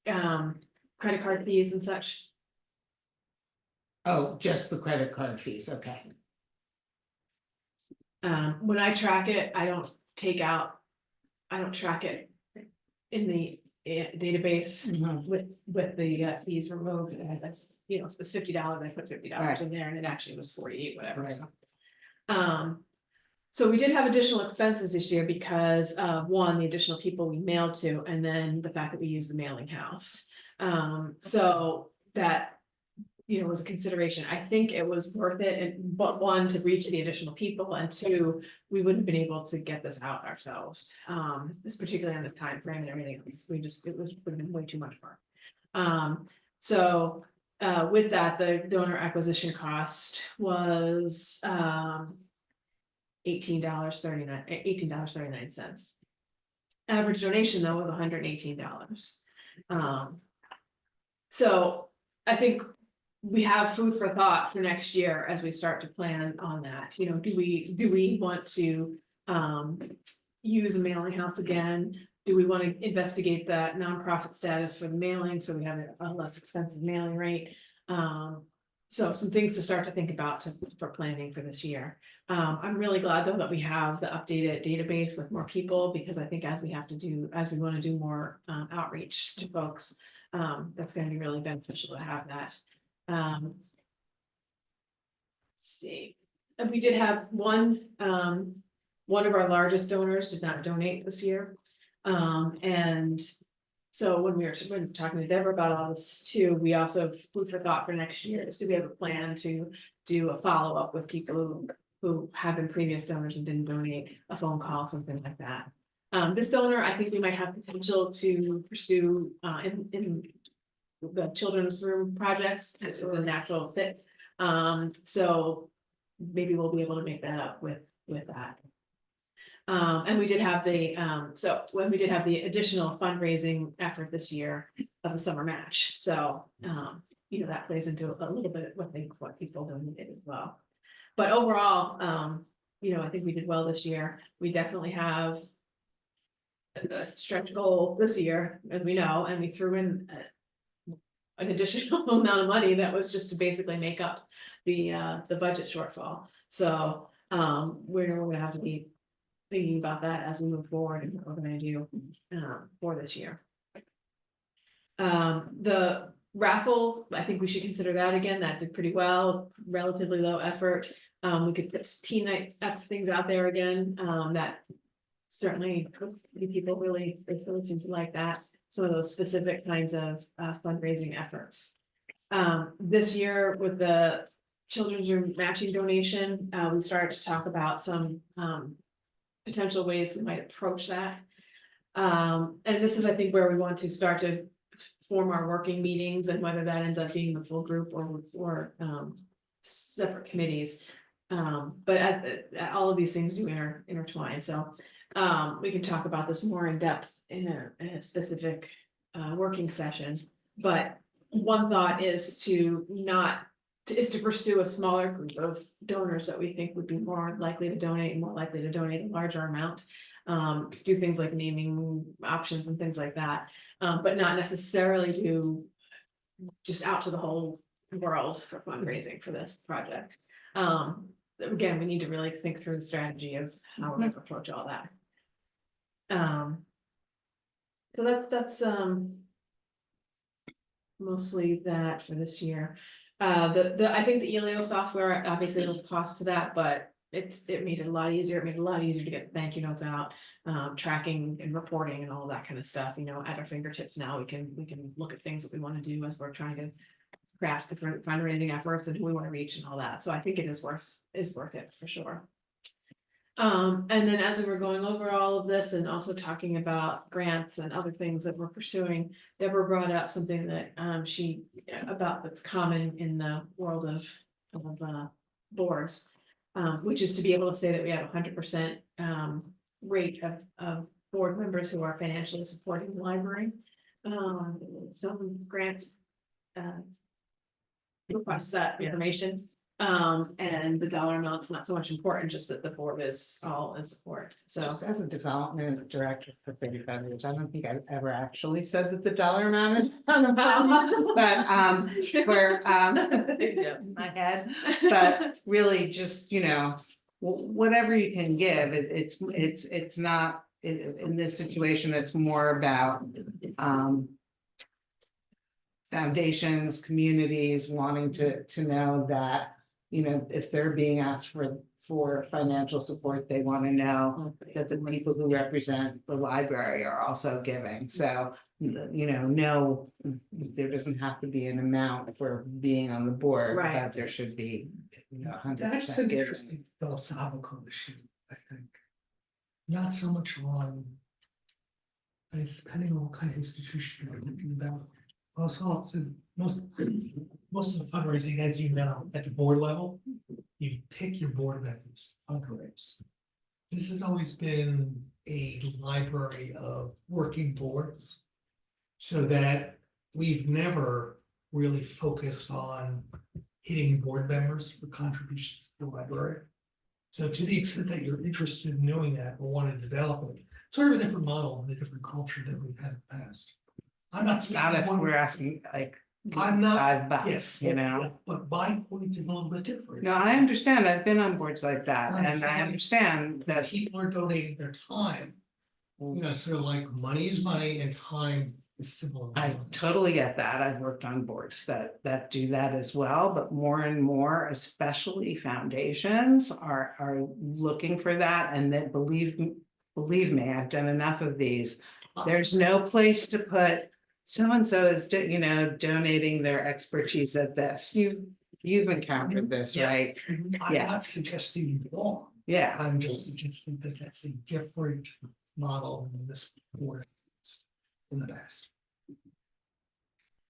credit card fees and such. Oh, just the credit card fees, okay. When I track it, I don't track it in the database Mhm. with the fees removed. That's, you know, it was $50, I put $50 in there, and it actually was 48, whatever, Right. so. So we did have additional expenses this year because of, one, the additional people we mailed to, and then the fact that we used the mailing house. So that, you know, was a consideration. I think it was worth it, and but one, to reach the additional people, and two, we wouldn't have been able to get this out ourselves. This particularly on the time frame and everything else, it would have been way too much work. So with that, the donor acquisition cost was $18.39. Average donation though was $118. So I think we have food for thought for next year as we start to plan on that. You know, do we want to use a mailing house again? Do we want to investigate that nonprofit status for the mailing so we have a less expensive mailing rate? So some things to start to think about for planning for this year. I'm really glad though that we have the updated database with more people, because I think as we want to do more outreach to folks, that's going to be really beneficial to have that. Let's see, and we did have one of our largest donors did not donate this year. And so when we were talking to Deborah about all this too, we also food for thought for next year is, do we have a plan to do a follow-up with people who have been previous donors and didn't donate, a phone call, something like that. This donor, I think we might have potential to pursue in the children's room projects. It's a natural fit. So maybe we'll be able to make that up with that. And we did have the additional fundraising effort this year of the summer match. So, you know, that plays into a little bit what people donated as well. But overall, you know, I think we did well this year. We definitely have a stretch goal this year, as we know, and we threw in an additional amount of money that was just to basically make up the budget shortfall. So we're gonna have to be thinking about that as we move forward and what we're gonna do for this year. The raffle, I think we should consider that again. That did pretty well, relatively low effort. We could put teen night things out there again. That certainly people really seem to like that. Some of those specific kinds of fundraising efforts. This year with the children's room matching donation, we started to talk about some potential ways we might approach that. And this is, I think, where we want to start to form our working meetings, and whether that ends up being the full group or separate committees. But as all of these things do intertwine, so we can talk about this more in depth in a specific working session. But one thought is to pursue a smaller group of donors that we think would be more likely to donate a larger amount. Do things like naming options and things like that, but not necessarily do just out to the whole world for fundraising for this project. Again, we need to really think through the strategy of how we're going to approach all that. So that's mostly that for this year. I think the Elio software, obviously there's a cost to that, but it made it a lot easier. It made it a lot easier to get thank you notes out, tracking and reporting and all that kind of stuff, you know, at our fingertips now. We can look at things that we want to do as we're trying to craft different fundraising efforts and who we want to reach and all that. So I think it is worth it for sure. And then as we were going over all of this and also talking about grants and other things that we're pursuing, Deborah brought up something that about that's common in the world of boards, which is to be able to say that we have 100% rate of board members who are financially supporting the library. Some grants request that information. And the dollar amount's not so much important, just that the board is all in support, so. Just as a development director for 35 years, I don't think I've ever actually said that the dollar amount is on the bottom, but for my head, but really just, you know, whatever you can give, it's not, in this situation, it's more about foundations, communities wanting to know that, you know, if they're being asked for financial support, they want to know that the people who represent the library are also giving. So, you know, no, there doesn't have to be an amount for being on the board, Right. but there should be, you know, 100%. That's an giving. interesting philosophical issue, I think. Not so much on. It's depending on what kind of institution you're thinking about. Also, most of the fundraising, as you know, at the board level, you pick your board members, fundraise. This has always been a library of working boards. So that we've never really focused on hitting board members for contributions to the library. So to the extent that you're interested in knowing that or want to develop it, sort of a different model and a different culture than we've had in the past. I'm not. Not if we're asking like I'm not. $5, Yes, you know. But my point is a little bit different. No, I understand. I've been on boards like that, I'm and I saying understand that. People are donating their time. You know, sort of like money is money and time is simple. I totally get that. I've worked on boards that do that as well, but more and more, especially foundations are looking for that, and that believe me, I've done enough of these. There's no place to put so-and-so is, you know, donating their expertise at this. You've encountered this, Yeah. right? I'm Yeah. not suggesting you wrong. Yeah, I'm just suggesting that that's a different model than this board in the past.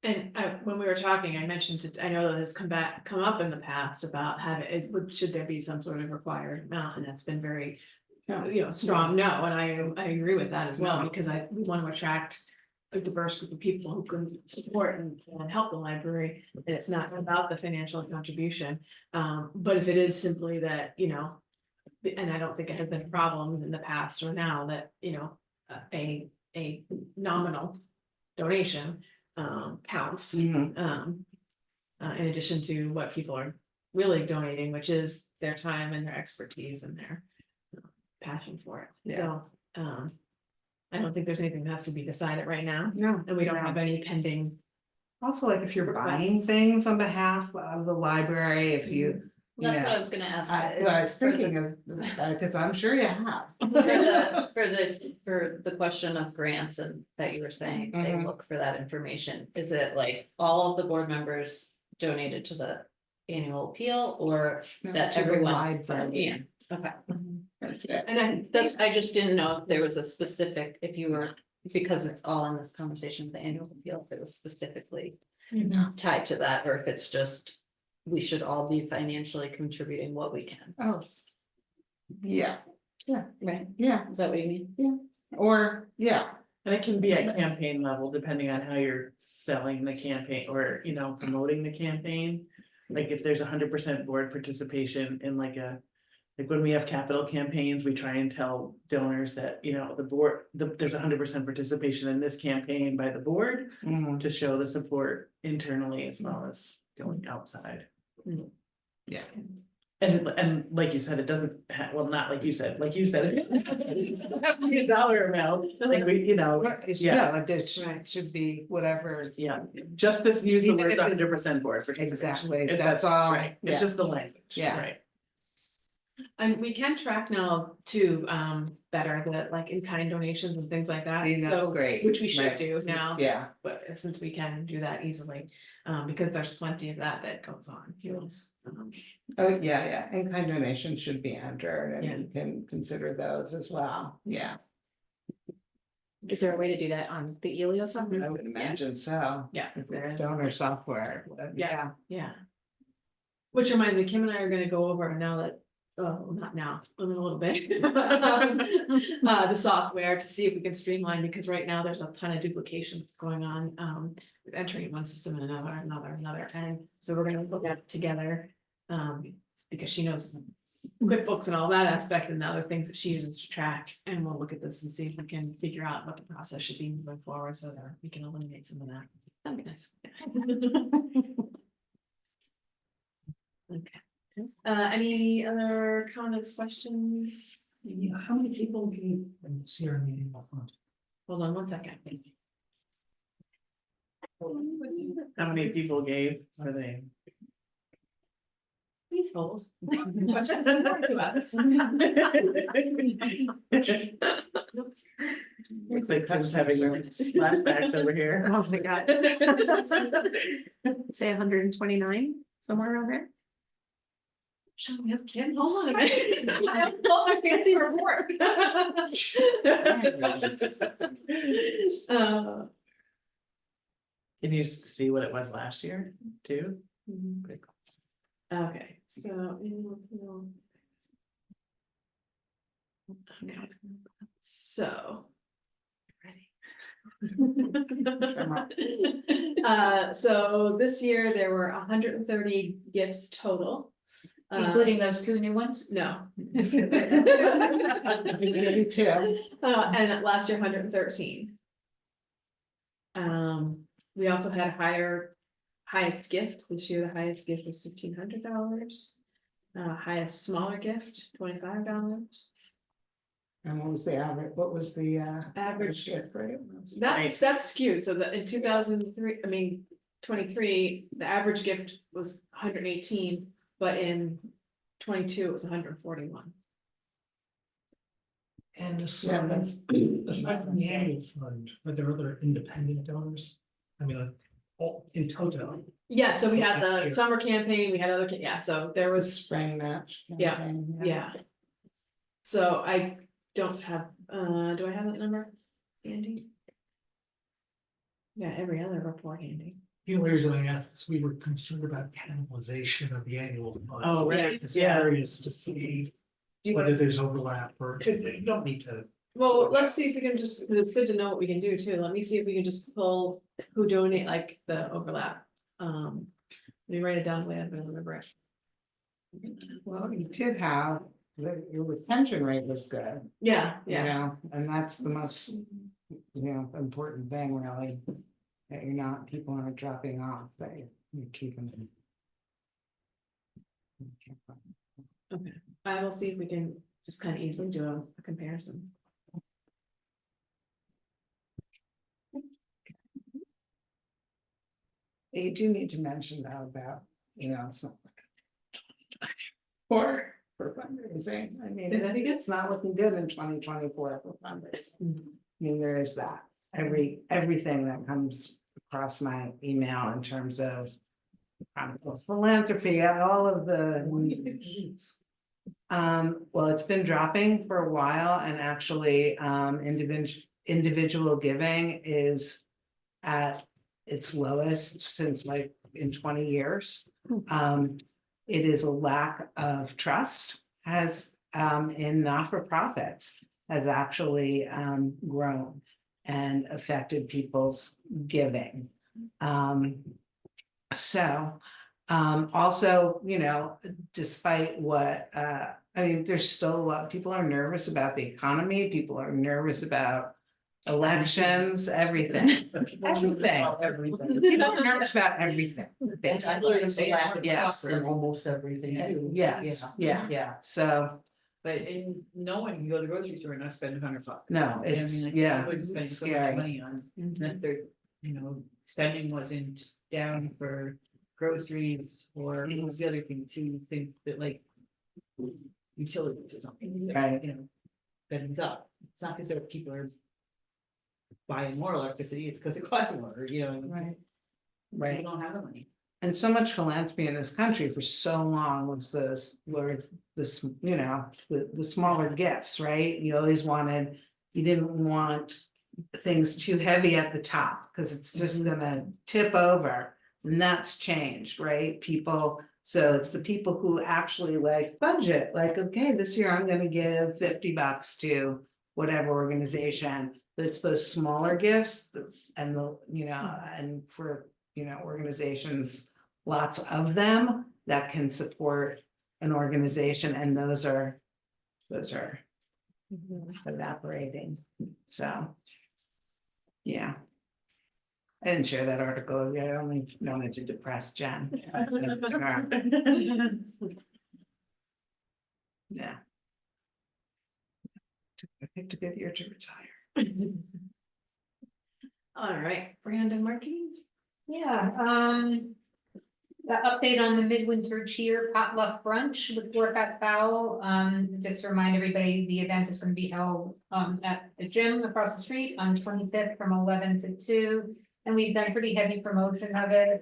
And when we were talking, I mentioned I know that has come up in the past about should there be some sort of required amount, and that's been very, you know, strong no, and I agree with that as well, because we want to attract a diverse group of people who can support and help the library, and it's not about the financial contribution. But if it is simply that, you know, and I don't think it has been a problem in the past or now that, you know, a nominal donation counts. Mhm. In addition to what people are really donating, which is their time and their expertise and their passion for it. Yeah. So, I don't think there's anything that has to be decided right now, No, and we don't no. have any pending. Also, like if you're buying Requests. things on behalf of the library, if you. That's know, what I was gonna ask. I was for thinking this- of, because I'm sure you have. For the question of grants and that you were saying, they Mhm. look for that information. Is it like all of the board members donated to the annual appeal, or that To the everyone? library. Yeah, okay. And I just didn't know if there was a specific, if you were, because it's all in this conversation, the annual appeal, if it was specifically tied to that, or if it's just, we should all be financially contributing what we can. Oh. Yeah, Right, yeah, is that what you mean? or, yeah, And it can be at campaign level, depending on how you're selling the campaign or, you know, promoting the campaign. Like if there's 100% board participation in like when we have capital campaigns, we try and tell donors that, you know, there's 100% participation in this campaign by the board mhm, to show the support internally as well as going outside. yeah. And like you said, it doesn't, well, not like you said, it doesn't have to be a dollar amount, like we, yeah, No, it should be whatever. yeah. Just this, use the Even words if it- 100% board participation. Exactly, If that's all, right, yeah. it's just the language, Yeah. right? And we can track now too, better the like in-kind donations and things like that, That's so, great, which we should right. do now. Yeah, But since we can do that easily, because there's plenty of that goes on. Yes. oh, yeah, in-kind donations should be entered, Yeah. and you can consider those as well, yeah, Is there a way to do that on the Elio software? I would imagine so. Yeah, If there it's is. donor software, yeah. Yeah. Which reminds me, Kim and I are gonna go over now that, oh, not now, in a little bit. The software to see if we can streamline, because right now there's a ton of duplications going on, with entering one system and another, and so we're gonna look at it together. Because she knows QuickBooks and all that aspect and the other things that she uses to track, and we'll look at this and see if we can figure out what the process should be moving forward, so that we can eliminate some of that. That'd be nice. Okay. Any other comments, questions? Yeah, how many people gave this year in the annual fund? Hold on one second. How many people gave, are they? Please hold. Questions to us. Looks like Chris is having flashbacks over here. Oh my god. Say 129, somewhere around there. Shall we have Kim? Hold on a minute. I pulled my fancy report. Can you see what it was last year too? Okay, so. Okay. So. So this year there were 130 gifts total. Including those two new ones? No. Me too. And last year 113. We also had highest gift, this year the highest gift was $1,500. Highest smaller gift, $25. And what was the average, what was the Average, shift rate? that's skewed, so that in 23, the average gift was 118, but in 22, it was 141. And Yeah, aside, that's. aside from the annual fund, are there other independent donors? I mean, like, all in total, Yeah, so we had Last the year. summer campaign, we had other, yeah, so there was, Spring match. Yeah, campaign, yeah. So I don't have, do I have that number, Andy? Yeah, every other report, Andy. the only reason I asked is we were concerned about cannibalization of the annual fund. Oh, right, It's yeah. curious to see Do you whether want there's overlap or, you don't need to. Well, let's see if we can just, because it's good to know what we can do too. Let me see if we can just pull who donate, like the overlap. Let me write it down, the way I'm gonna remember it. Well, you did have, your retention rate was good, Yeah, you yeah. know, and that's the most, important thing really. That you're not, people aren't dropping off, that you're keeping them. Okay, I will see if we can just kind of easily do a comparison. You do need to mention though about, it's not like. For fundraising, I mean, Say that again? it's not looking good in 2024 for fundraising. I mean, there is that, everything that comes across my email in terms of. Philanthropy, all of the. Well, it's been dropping for a while, and actually, individual giving is. At its lowest since like in 20 years. It is a lack of trust has in not-for-profits has actually grown and affected people's giving. Also, despite what I mean, there's still a lot, people are nervous about the economy, people are nervous about elections, everything, everything. Everything. People are nervous about everything. I learned a lack of Yeah. trust in almost everything. too. Yes, yeah, Yeah. so, But in no one can go to the grocery store and not spend $100. no, I mean, it's, like, yeah, I wouldn't spend it's so much scary. money on, that they're, spending wasn't down for groceries or what was the other thing too, you think that like. Utilities or something, so, Right. spending's up, it's not because people are. Buying more electricity, it's because it costs more, Right. We Right, don't have the money. and so much philanthropy in this country for so long was the smaller gifts, right? You always wanted, you didn't want things too heavy at the top, because it's just gonna tip over. And that's changed, right? People, so it's the people who actually like budget, like, okay, this year I'm gonna give $50 to whatever organization. But it's those smaller gifts and and for, organizations, lots of them that can support an organization, and those are evaporating, so. Yeah. I didn't share that article, I only wanted to depress Jen. Yeah. I picked a good year to retire. All right, Brandon Markey. Yeah, the update on the midwinter cheer potluck brunch with Workout Fowl. Just to remind everybody, the event is gonna be held at the gym across the street on 25th from 11 to 2. And we've done pretty heavy promotion of it,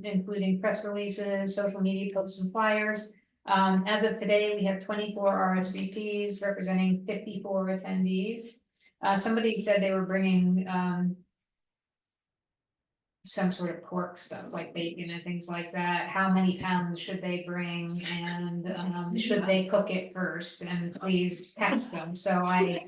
including press releases, social media posts and flyers. As of today, we have 24 RSVPs representing 54 attendees. Somebody said they were bringing some sort of pork stuff like bacon and things like that. How many pounds should they bring, and should they cook it first? And please text them. So I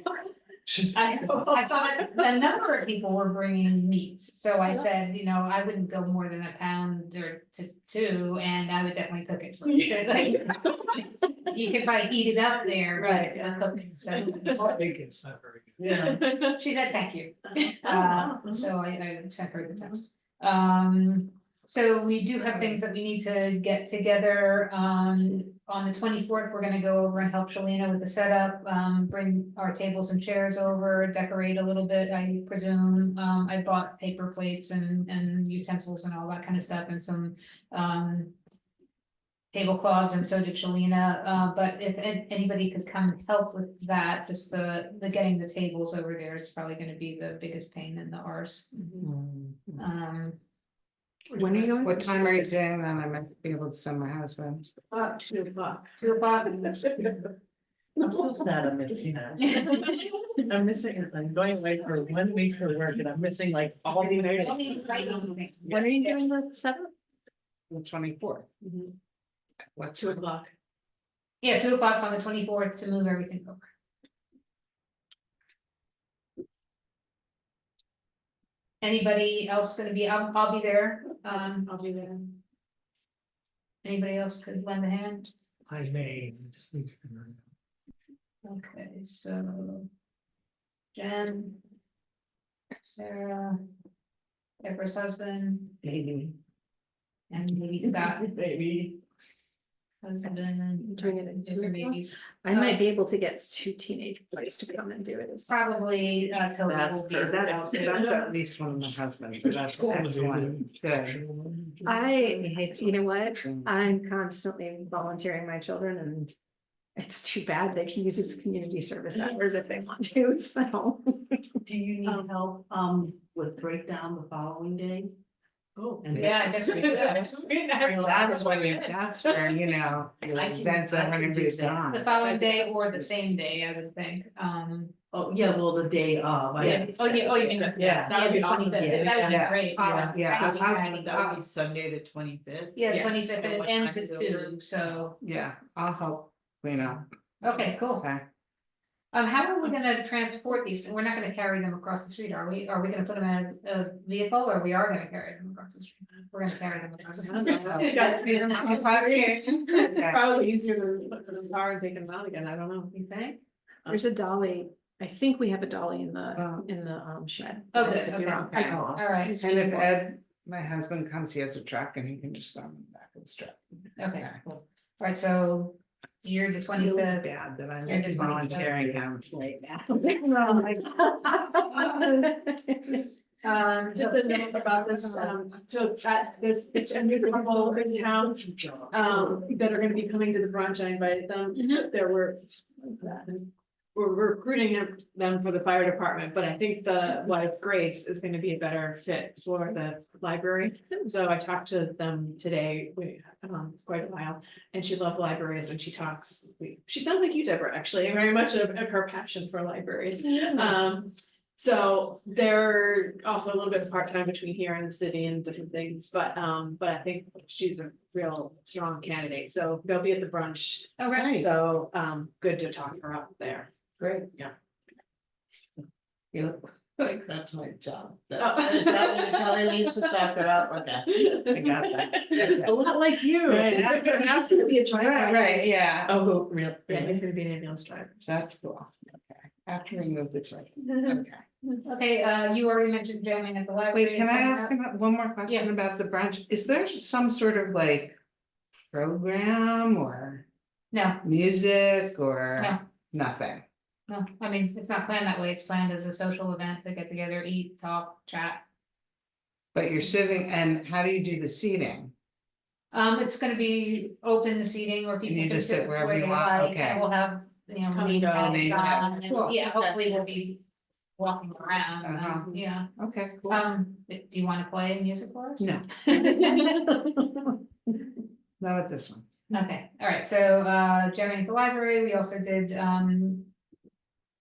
saw that a number of people were bringing meats, so I said, I wouldn't go more than a pound or to 2, and I would definitely cook it first. Like, you could probably heat it up there, but cook it, so. Bacon's not very good. Yeah. She said, thank you. So I sent her the text. So we do have things that we need to get together. On the 24th, we're gonna go over and help Shalina with the setup, bring our tables and chairs over, decorate a little bit, I presume. I bought paper plates and utensils and all that kind of stuff, and some tablecloths, and so did Shalina. But if anybody could come and help with that, just the getting the tables over there is probably gonna be the biggest pain in the arse. When are you going? What time are you doing then? I might be able to send my husband. 2 o'clock. 2 o'clock. I'm so sad I'm missing that. I'm missing it, I'm going away for 1 week for work and I'm missing like all these. Let me write anything. When are you doing the setup? The 24th. What? 2 o'clock. Yeah, 2 o'clock on the 24th to move everything over. Anybody else gonna be, I'll be there, I'll be there. anybody else could lend a hand? I may, just need to figure it out. Okay, so. Jen. Sarah. Deborah's husband, Maybe. and maybe Scott, Maybe. husband, and. Doing it at 2 those are o'clock? maybes. I might be able to get 2 teenage boys to come and do it. as well. Probably, Toby That's will be. perfect. That's at least one of my husbands, so that's excellent, good. You know what? I'm constantly volunteering my children, and it's too bad they can use it as community service hours if they want to, so. Do you need help with breakdown the following day? Oh. And Yeah, I guess we could. That's when that's where, your events are gonna be The gone. following day or the same day, I would think, Oh, yeah, well, the day of. yeah, you mean, Yeah. That would be awesome. That would be Yeah. great. Yeah. That would be Sunday the 25th. Yeah, Yes. 25th, And it what ends time at is it over? 2, so, Yeah, I'll help clean up, okay, cool. okay. How are we gonna transport these? We're not gonna carry them across the street, are we? Are we gonna put them in a vehicle, or we are gonna carry them across the street? We're gonna carry them across the street. It's probably easier to put them in the car and take them out again, I don't know. You think? There's a dolly I think we have a dolly in Oh. the shed. Oh, I good, could be okay. wrong. Okay. All right, And if Ed, my husband comes, he has a truck and he can just throw him in the back of his truck. okay, cool. All right, so you're the Really 25th. bad that I'm Yeah, there's one- volunteering him right now. Just a note about this, so that there's a new couple in town, that are gonna be coming to the brunch. I invited them, there were. We're recruiting them for the fire department, but I think the life grades is gonna be a better fit for the library. So I talked to them today, quite a while, and she loved libraries and she talks, she sounds like you, Deborah, actually, very much of her passion for libraries. So they're also a little bit part-time between here and the city and different things, but I think she's a real strong candidate, so they'll be at the brunch. Okay, Nice. So, good to talk her up there. Great. Yeah. You look like that's my job. Oh. Is that what you're telling me to talk about? Okay, I got that. A lot like you. Right, that's gonna be a driver. Right, yeah. Oh, real. Yeah, he's gonna be an ambulance driver. That's cool. Okay, after we move the truck. Okay. okay, you already mentioned jamming at the library. Wait, can I coming ask up. about one more question Yeah. about the brunch? Is there some sort of like program or No, music or No. nothing? no, I mean, it's not planned that way, it's planned as a social event to get together, eat, talk, chat. But you're sitting, and how do you do the seating? It's gonna be open seating or people you can just sit sit wherever where you they want? like, Okay. and we'll have, you know, Come and name go. tags Name on, tag. and Cool. yeah, hopefully we'll be walking around, Uh-huh. yeah. Okay, cool. Do you wanna play music for us? No, not at this one. Okay, all right, so jamming at the library, we also did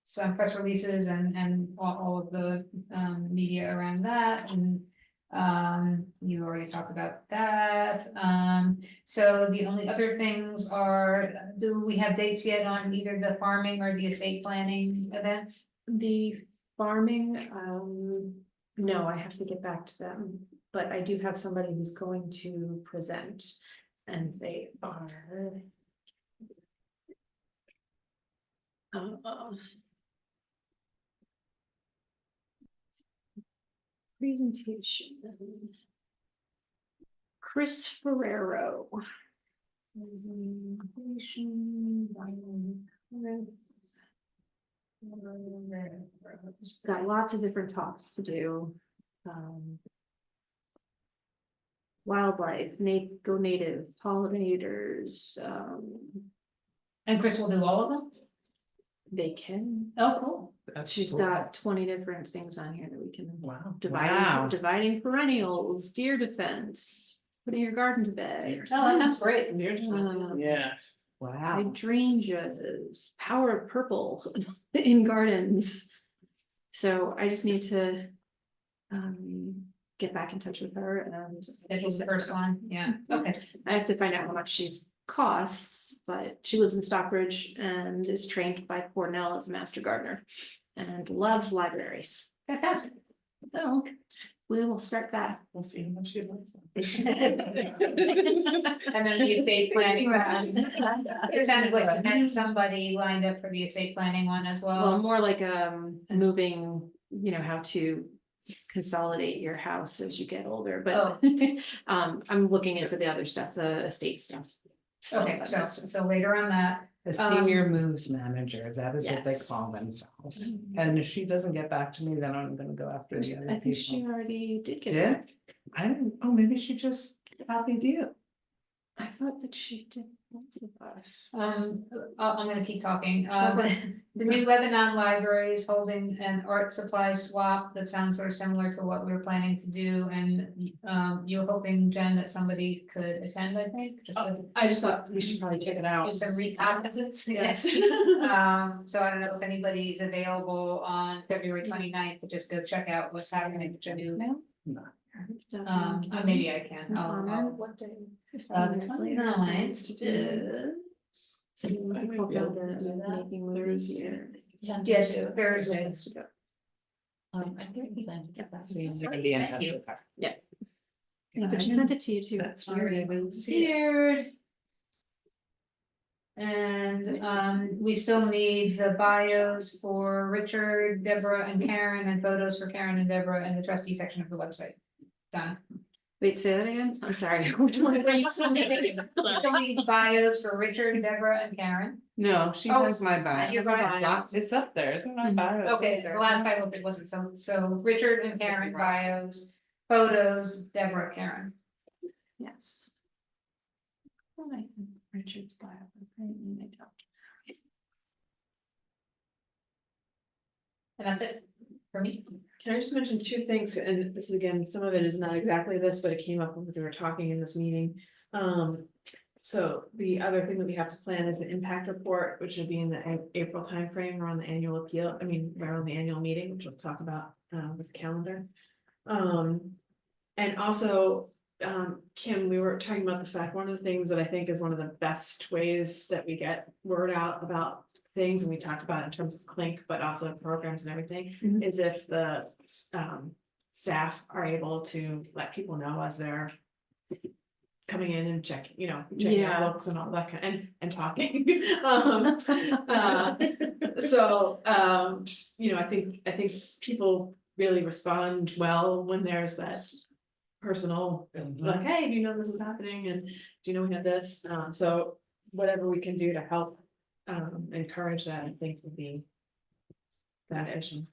some press releases and all of the media around that, and you already talked about that. So the only other things are, do we have dates yet on either the farming or the estate planning events? The farming, no, I have to get back to them, but I do have somebody who's going to present. And they are. Presentation. Chris Ferrero. Presentation. Just got lots of different talks to do. Wildlife, go native, pollinators, And Chris will do all of them? they can. Oh, cool. She's got 20 different things on here that we can Wow. Wow. dividing perennials, deer defense, putting your garden to bed. Oh, that sounds great. Yeah. Wow. Hydrangeas, power of purple in gardens. So I just need to get back in touch with her and That was the first one, yeah, okay. I have to find out how much she's costs, but she lives in Stockbridge and is trained by Cornell as a master gardener and loves libraries. Fantastic. So we will start that. We'll see how much she likes them. And then the estate planning one. It sounded like you had somebody lined up for the estate planning one as Well, well. more like moving, how to consolidate your house as you get older, but I'm looking into the other stuff, the estate stuff. Okay, so later on that, A senior moves manager, that is what they yes. call themselves. And if she doesn't get back to me, then I'm gonna go after the I other think she people. already did get Did? back. I didn't, oh, maybe she just copied you. I thought that she did lots of us. I'm gonna keep talking. The new Lebanon Library is holding an art supply swap that sounds sort of similar to what we were planning to do, and you're hoping, Jen, that somebody could attend, I think, just to I just thought we should probably check it out. do some recognizance, yes. So I don't know if anybody's available on February 29th to just go check out what's happening with the new. Maybe I can. What day? The 29th is. So you want to call down the making movies here. Yes, Thursday. So you're gonna be in touch with her. Yeah, but she sent it to you too. That's Already weird. volunteered. And we still need the bios for Richard, Deborah and Karen and photos for Karen and Deborah in the trustee section of the website. Done. Wait, say that again? I'm sorry. You still need bios for Richard, Deborah and Karen. No, she Oh, has my bio. your bio. It's up there, isn't it? Bio. Okay, the last I looked, it wasn't, so Richard and Karen bios, photos, Deborah, Karen. Yes. Well, I think Richard's bio. And that's it for me. Can I just mention two things, and this is again, some of it is not exactly this, but it came up when we were talking in this meeting. So the other thing that we have to plan is the impact report, which will be in the April timeframe around the annual appeal, around the annual meeting, which we'll talk about with the calendar. And also, Kim, we were talking about the fact, one of the things that I think is one of the best ways that we get word out about things, and we talked about in terms of Clink, but also programs and everything, is if the staff are able to let people know as they're coming in and checking out books and all that and talking. So I think people really respond well when there's that personal, like, hey, do you know this is happening, and do you know we have this? So whatever we can do to help encourage that, I think would be beneficial.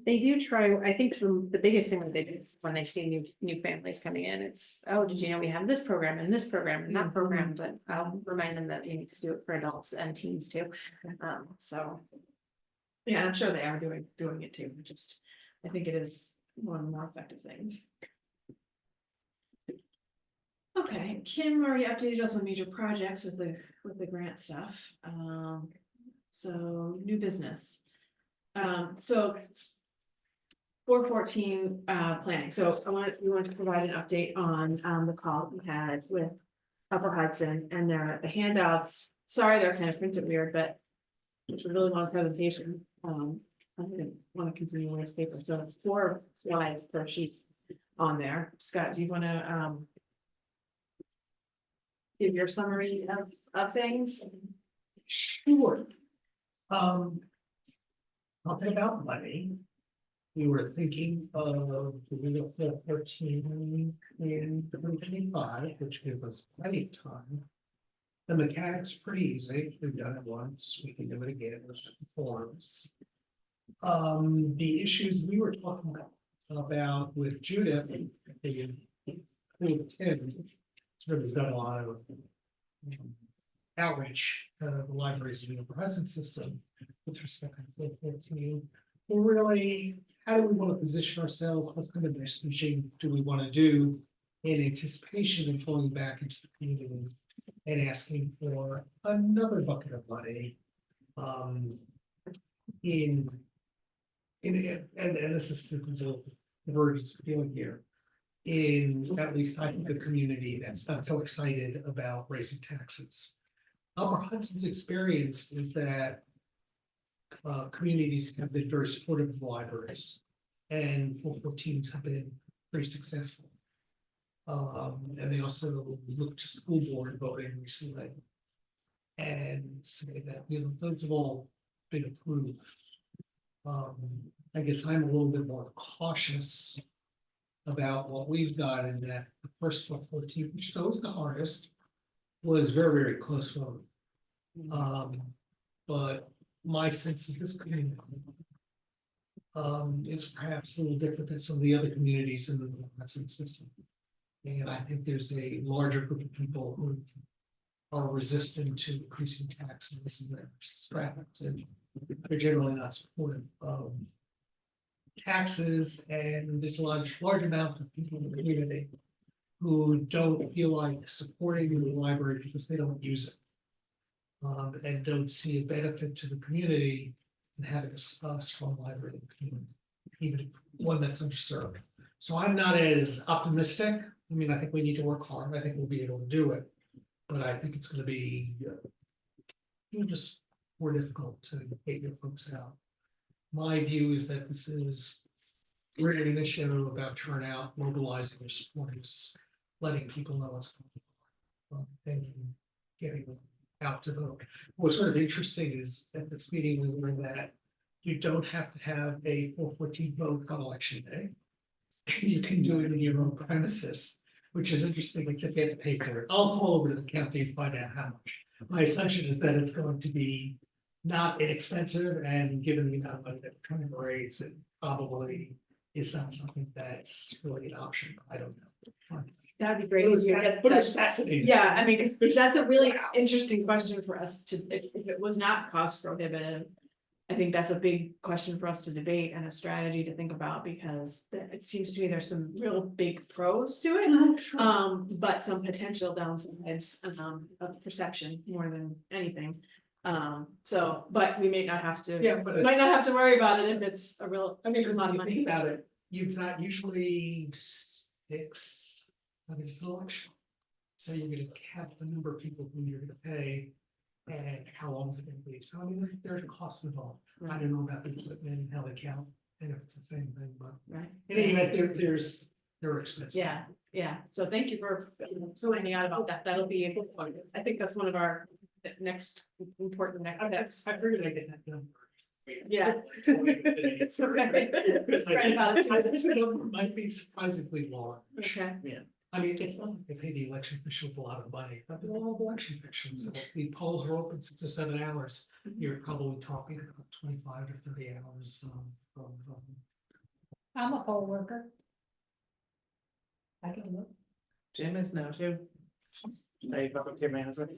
They do try, I think the biggest thing that they do is when they see new families coming in, it's, oh, did you know we have this program and this program and that program, but I'll remind them that you need to do it for adults and teens too. So. Yeah, I'm sure they are doing it too, I think it is one of the more effective things. Okay, Kim already updated us on major projects with the grant stuff. So new business. So 414 planning. So we want to provide an update on the call we had with Upper Hudson, and the handouts. Sorry, they're kind of printed weird, but it's a really long presentation. I didn't want to continue with paper, so it's 4 slides per sheet on there. Scott, do you want to give your summary of things? Sure. Talking about money, we were thinking of the 13 in 2025, which gives us plenty of time. The mechanics are pretty easy. We've done it once. We can do it again with forms. The issues we were talking about with Judith, the Tim, sort of has done a lot of outreach, the library's doing a present system with respect to 14. Well, really, how do we want to position ourselves? What kind of messaging do we want to do in anticipation of going back into the community and asking for another bucket of money? And this is the emergency feeling here. In at least I think a community that's not so excited about raising taxes. Upper Hudson's experience is that communities have been very supportive of libraries, and 414s have been pretty successful. And they also looked to school board voting recently and say that, those have all been approved. I guess I'm a little bit more cautious about what we've got in that the first 414, which was the hardest, was very, very close vote. But my sense of this community is perhaps a little different than some of the other communities in the Hudson system. And I think there's a larger group of people who are resistant to increasing taxes, and they're strapped, and they're generally not supportive of taxes. And there's a large amount of people in the community who don't feel like supporting the library because they don't use it. And don't see a benefit to the community in having a strong library in the community, even one that's underserved. So I'm not as optimistic. I mean, I think we need to work hard. I think we'll be able to do it, but I think it's going to be just more difficult to get your folks out. My view is that this is really an issue about turnout, mobilizing your supporters, letting people know what's going on. and getting out to vote. What's sort of interesting is at this meeting, we learned that you don't have to have a 414 vote on election day. You can do it in your own premises, which is interesting, except you have to pay for it. I'll call over to the county and find out how much. My assumption is that it's going to be not inexpensive, and given the amount of money that we're trying to raise, it probably is not something that's really an option. I don't know. That'd be great. But it's fascinating. Yeah, I mean, 'cause that's a really interesting question for us to, if it was not cost prohibitive. I think that's a big question for us to debate and a strategy to think about, because it seems to me there's some real big pros to it. But some potential downsides, of perception more than anything. So, but we may not have to. Yeah, but Might not have to worry about it if it's a real, I mean, a lot of if you think money. about it, you've got usually 6, I mean, it's an election. So you're gonna cap the number of people who you're gonna pay, and how long is it gonna be? So I mean, there's costs involved. I don't know about the equipment and how they count, and if it's the same thing, but Right. in any event, there are expenses. Yeah, so thank you for sorting me out about that. That'll be a good point. I think that's one of our next important next steps. I figured I'd get that done. Yeah. It's okay. Because I Right about it. think the number might be surprisingly large. Okay. I mean, it's not like they pay the election officials a lot of money, but they're all election officials. If the polls are open 6 to 7 hours, you're probably talking about 25 to 30 hours. I'm a poll worker. I can do it. Jim is now too. I talked to my husband.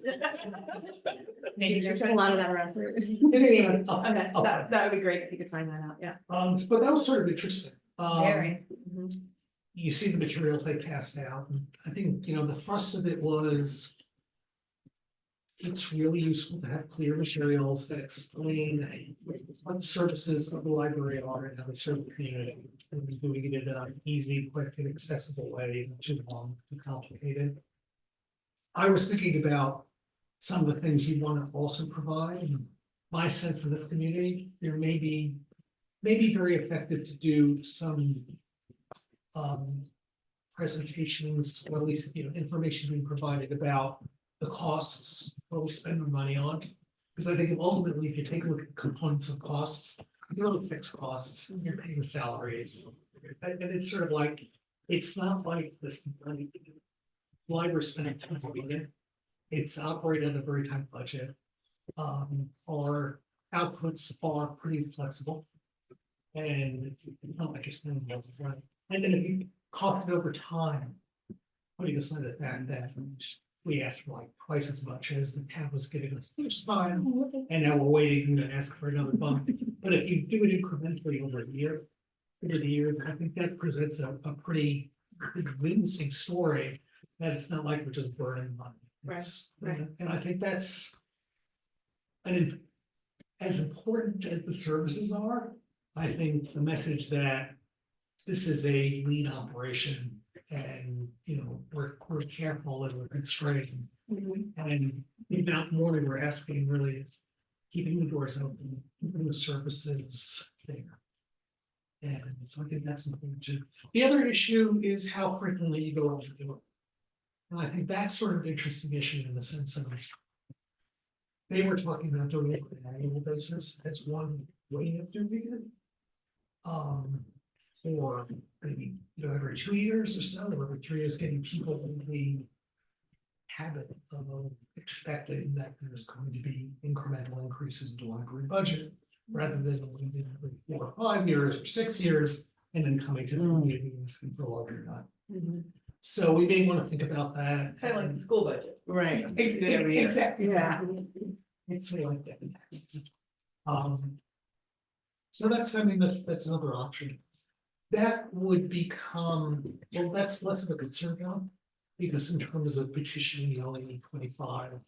Maybe there's a lot of that around. In any event, Okay, I'll- that would be great if you could find that out, yeah. but that was sort of interesting. Very. You see the materials they passed out, and I think, you know, the thrust of it was. It's really useful to have clear materials that explain what the services of the library are and how they serve the community. And we're doing it in an easy, quick, and accessible way, not too long, too complicated. I was thinking about some of the things you want to also provide, and my sense of this community, there may be very effective to do some presentations, or at least, you know, information being provided about the costs, what we spend our money on. Because I think ultimately, if you take a look at components of costs, you're really fixed costs, you're paying salaries. And it's sort of like, it's not like this money. Library spending tons of money. It's operated at a very tight budget. Our outputs are pretty flexible. And it's not like you're spending lots of money. And then if you cost it over time, putting aside the fact that we asked for like twice as much as the town was giving us first time, and now we're waiting to ask for another bump. But if you do it incrementally over the year, I think that presents a pretty convincing story that it's not like we're just burning money. It's- And I think that's as important as the services are. I think the message that this is a lean operation, and, you know, we're careful and we're constrained. And the amount more that we're asking really is keeping the doors open, keeping the services there. And so I think that's important too. The other issue is how frequently you go over to do it. And I think that's sort of an interesting issue in the sense of. They were talking about doing it on an annual basis as one way of doing it. Or maybe, you know, every 2 years or so, or every 3 years, getting people in the habit of expecting that there's going to be incremental increases in the library budget, rather than every 4 or 5 years or 6 years, and then coming to the meeting and asking for a larger nut. So we may want to think about that. Kind of like the school budget. Right. Exactly. Yeah. It's really like that. So that's, I mean, that's another option. That would become, well, that's less of a concern now, because in terms of petitioning, you only need 25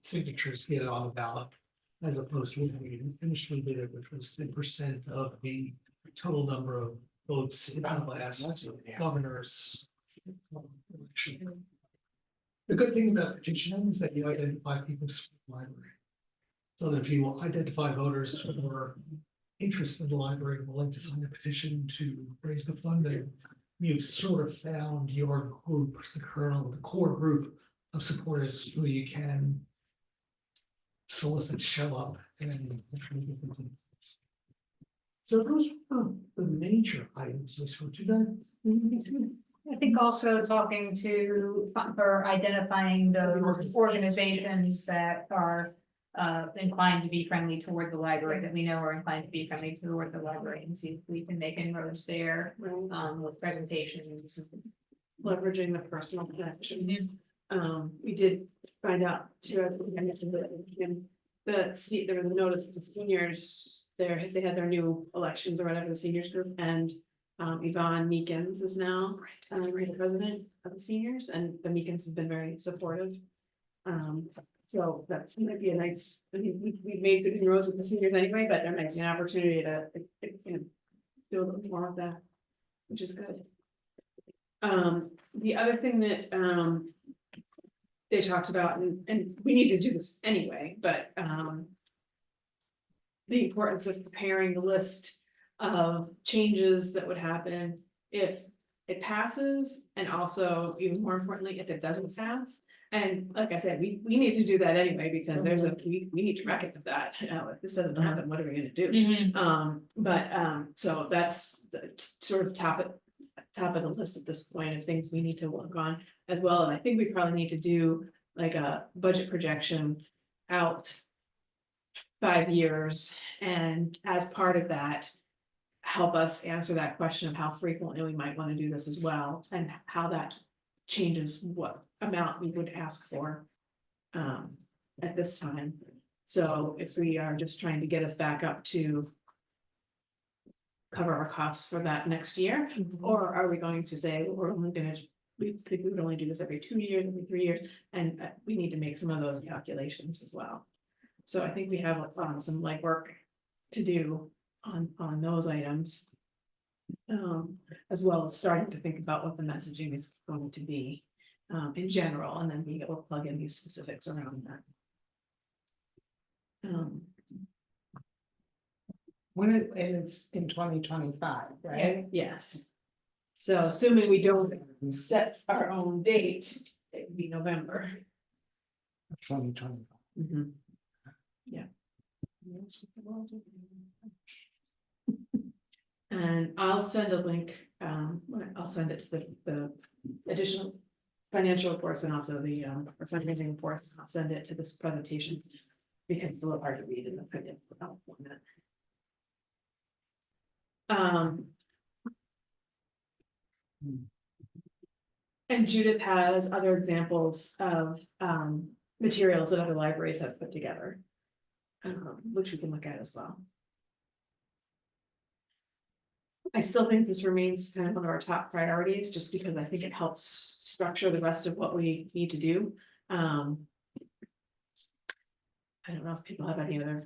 signatures to get it on the ballot, as opposed to what we initially did, which was 10% of the total number of votes in the last governor's election. The good thing about petitioning is that you identify people's library. So that if you identify voters who are interested in the library, willing to sign a petition to raise the funding, you've sort of found your group, the core group of supporters who you can solicit to show up and. So those are the major items we spoke to then. I think also talking to, or identifying those organizations that are inclined to be friendly toward the library, that we know are inclined to be friendly toward the library, and see if we can make inroads there, with presentations. Leveraging the personal connections. We did find out too, I mentioned that there was a notice that the seniors, they had their new elections or whatever, the seniors group, and Yvonne Meekins is now the president of the seniors, and the Meekins have been very supportive. So that's gonna be a nice, I mean, we've made good inroads with the seniors anyway, but there might be an opportunity to, you know, do a little more of that, which is good. The other thing that they talked about, and we need to do this anyway, but the importance of preparing the list of changes that would happen if it passes, and also even more importantly, if it doesn't pass. And like I said, we need to do that anyway, because there's we need to reckon with that. You know, if this doesn't happen, what are we gonna do? So that's sort of top of the list at this point of things we need to work on as well. And I think we probably need to do like a budget projection out 5 years, and as part of that, help us answer that question of how frequently we might want to do this as well, and how that changes what amount we would ask for at this time. So if we are just trying to get us back up to cover our costs for that next year, or are we going to say, we're only gonna, we think we would only do this every 2 years, every 3 years, and we need to make some of those calculations as well. So I think we have some legwork to do on those items. As well as starting to think about what the messaging is going to be in general, and then we will plug in these specifics around that. When it's in 2025, right? Yes. So assuming we don't set our own date, it would be November. 2025. Yeah. And I'll send a link, I'll send it to the additional financial reports, and also the fundraising reports. I'll send it to this presentation, because it's a little hard to read in the printed format. And Judith has other examples of materials that other libraries have put together, which we can look at as well. I still think this remains kind of one of our top priorities, just because I think it helps structure the rest of what we need to do. I don't know if people have any other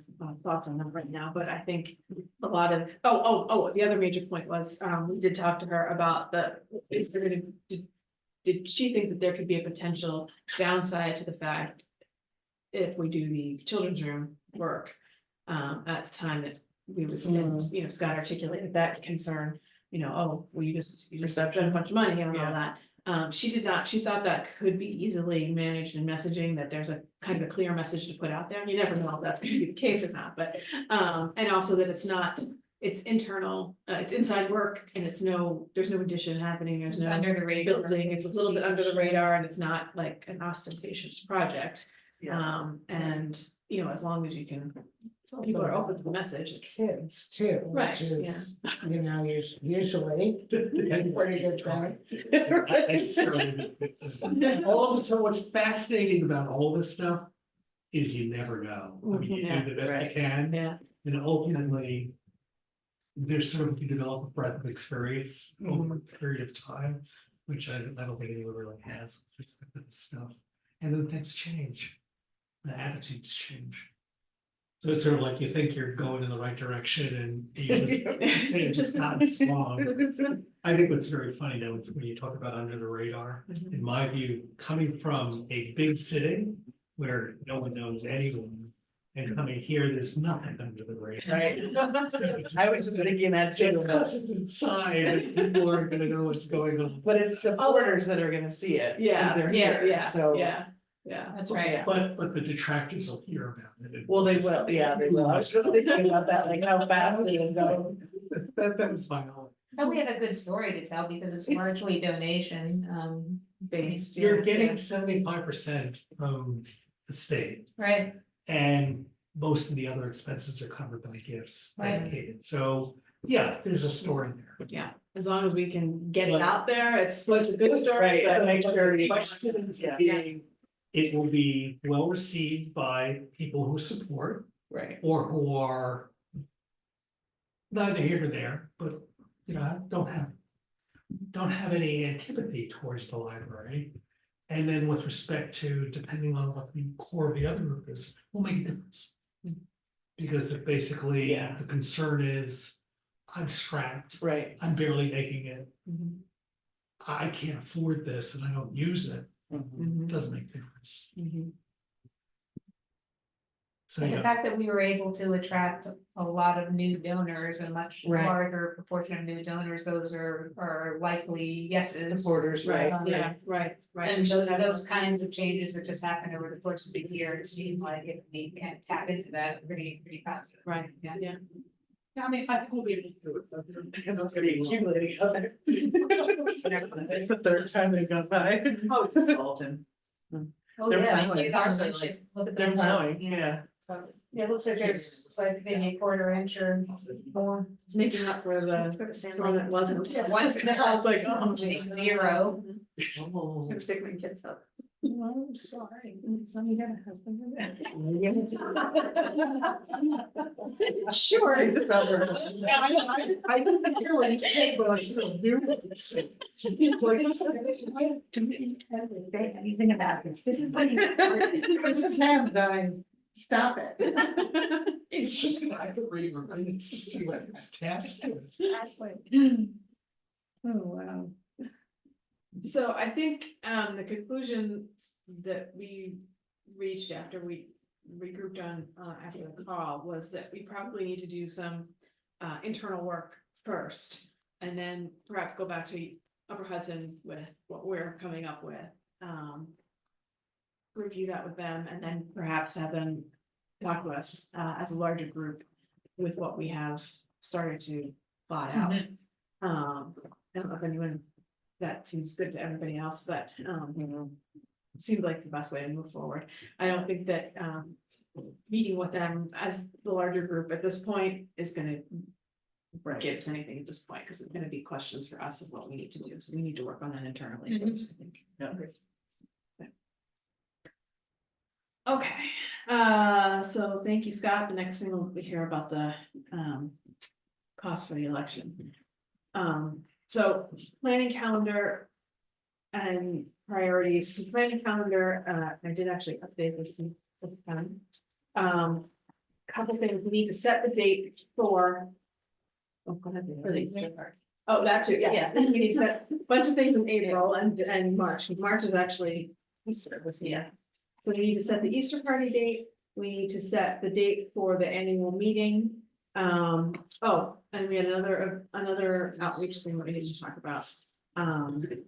thoughts on that right now, but I think a lot of, the other major point was, we did talk to her about did she think that there could be a potential downside to the fact if we do the children's room work at the time that we would, you know, Scott articulated that concern, you know, oh, well, you just spent a bunch of money and all that. She did not, she thought that could be easily managed in messaging, that there's a kind of a clear message to put out there. You never know if that's gonna be the case or not, but and also that it's internal, it's inside work, and there's no addition happening, there's no Under the radar. building, it's a little bit under the radar, and it's not like an ostentatious project. And you know, as long as you can, people are open to the message, it's Kids too, Right, which is, you know, usually. And Pretty good track. all the time, what's fascinating about all this stuff is you never know. I mean, you do the best you can, yeah. and ultimately. There's sort of, you develop a breadth of experience over a period of time, which I don't think anyone really has with respect to this stuff. And then things change, the attitudes change. So it's sort of like you think you're going in the right direction, and you just not wrong. I think what's very funny though is when you talk about under the radar, in my view, coming from a big city where no one knows anyone. And coming here, there's nothing under the radar. Right. So I was just thinking that too, just because it's inside, people aren't gonna know what's going on. but it's supporters that are gonna see it. 'cause Yeah, they're yeah, here, yeah, so. yeah. Yeah. That's right. But the detractors will hear about it. Well, they will, yeah, they will. I was just thinking about that, like how fast they will go. That was my own. And we have a good story to tell because it's largely donation, Based, You're yeah. getting 75% from the state, right? and most of the other expenses are covered by gifts Right. dedicated, so, yeah, there's a story there. Yeah, as long as we can get it But- out there, it's a good story, Right, but make sure The you- question ends up Yeah. being, it will be well received by people who support Right. or who are neither here nor there, but, you know, don't have any antipathy towards the library. And then with respect to, depending on what the core of the other group is, will make a difference. Because if basically Yeah. the concern is, I'm strapped, Right. I'm barely making it, Mhm, I can't afford this and I don't use it, mhm, it doesn't make a difference. mhm. So, And the yeah, fact that we were able to attract a lot of new donors, a much Right. larger proportion of new donors, those are likely yeses. Supporters, right? Um, Yeah, right. And those kinds of changes that just happened over the course of the year seem like if we can tap into that, pretty positive. Right, Yeah. yeah. I mean, I think we'll be able to do it, but And it's gonna be accumulating. It's the third time they've gone by. Oh, it's Sultan. Oh, They're yeah, plowing. it's largely like, look at They're the- plowing, yeah. Yeah, it looks like there's like maybe a quarter inch or more. It's making up for the storm that wasn't. Yeah, once in a I was like, oh. zero. Oh. Gonna pick my kids up. I'm sorry. Somebody got a husband. Sure. I didn't hear what you said, but I still knew what you said. Anything about this, this is what This is half time, stop it. it's just gonna have to read your minutes to see what his task is. Oh, wow. So I think the conclusion that we reached after we regrouped on after the call was that we probably need to do some internal work first. And then perhaps go back to Upper Hudson with what we're coming up with. Review that with them and then perhaps have them talk to us as a larger group with what we have started to plot out. I don't know if anyone, that seems good to everybody else, but seems like the best way to move forward. I don't think that meeting with them as the larger group at this point is gonna give us anything at this point, because it's gonna be questions for us of what we need to do, so we need to work on that internally first, I think. Yeah. Okay, so thank you, Scott. The next thing we'll hear about the cost for the election. So planning calendar and priorities, so planning calendar, I did actually update this in the time. Couple things, we need to set the dates for. Oh, go ahead. For the Easter party. Oh, that too, yes, Yeah. we need to set a bunch of things in April and March, March is actually Easter was here. So we need to set the Easter party date, we need to set the date for the annual meeting. Oh, and we had another outreach thing that we need to talk about. And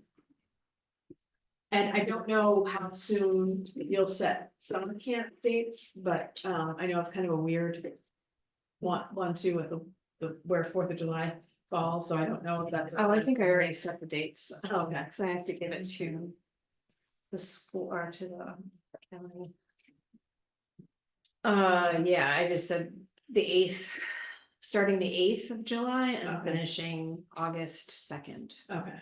I don't know how soon you'll set summer camp dates, but I know it's kind of a weird one too with the where 4th of July falls, so I don't know if that's. Oh, I think I already set the dates. Okay. Cause I have to give it to the school or to the county. Yeah, I just said the 8th, starting the 8th of July and Okay. finishing August 2nd. Okay.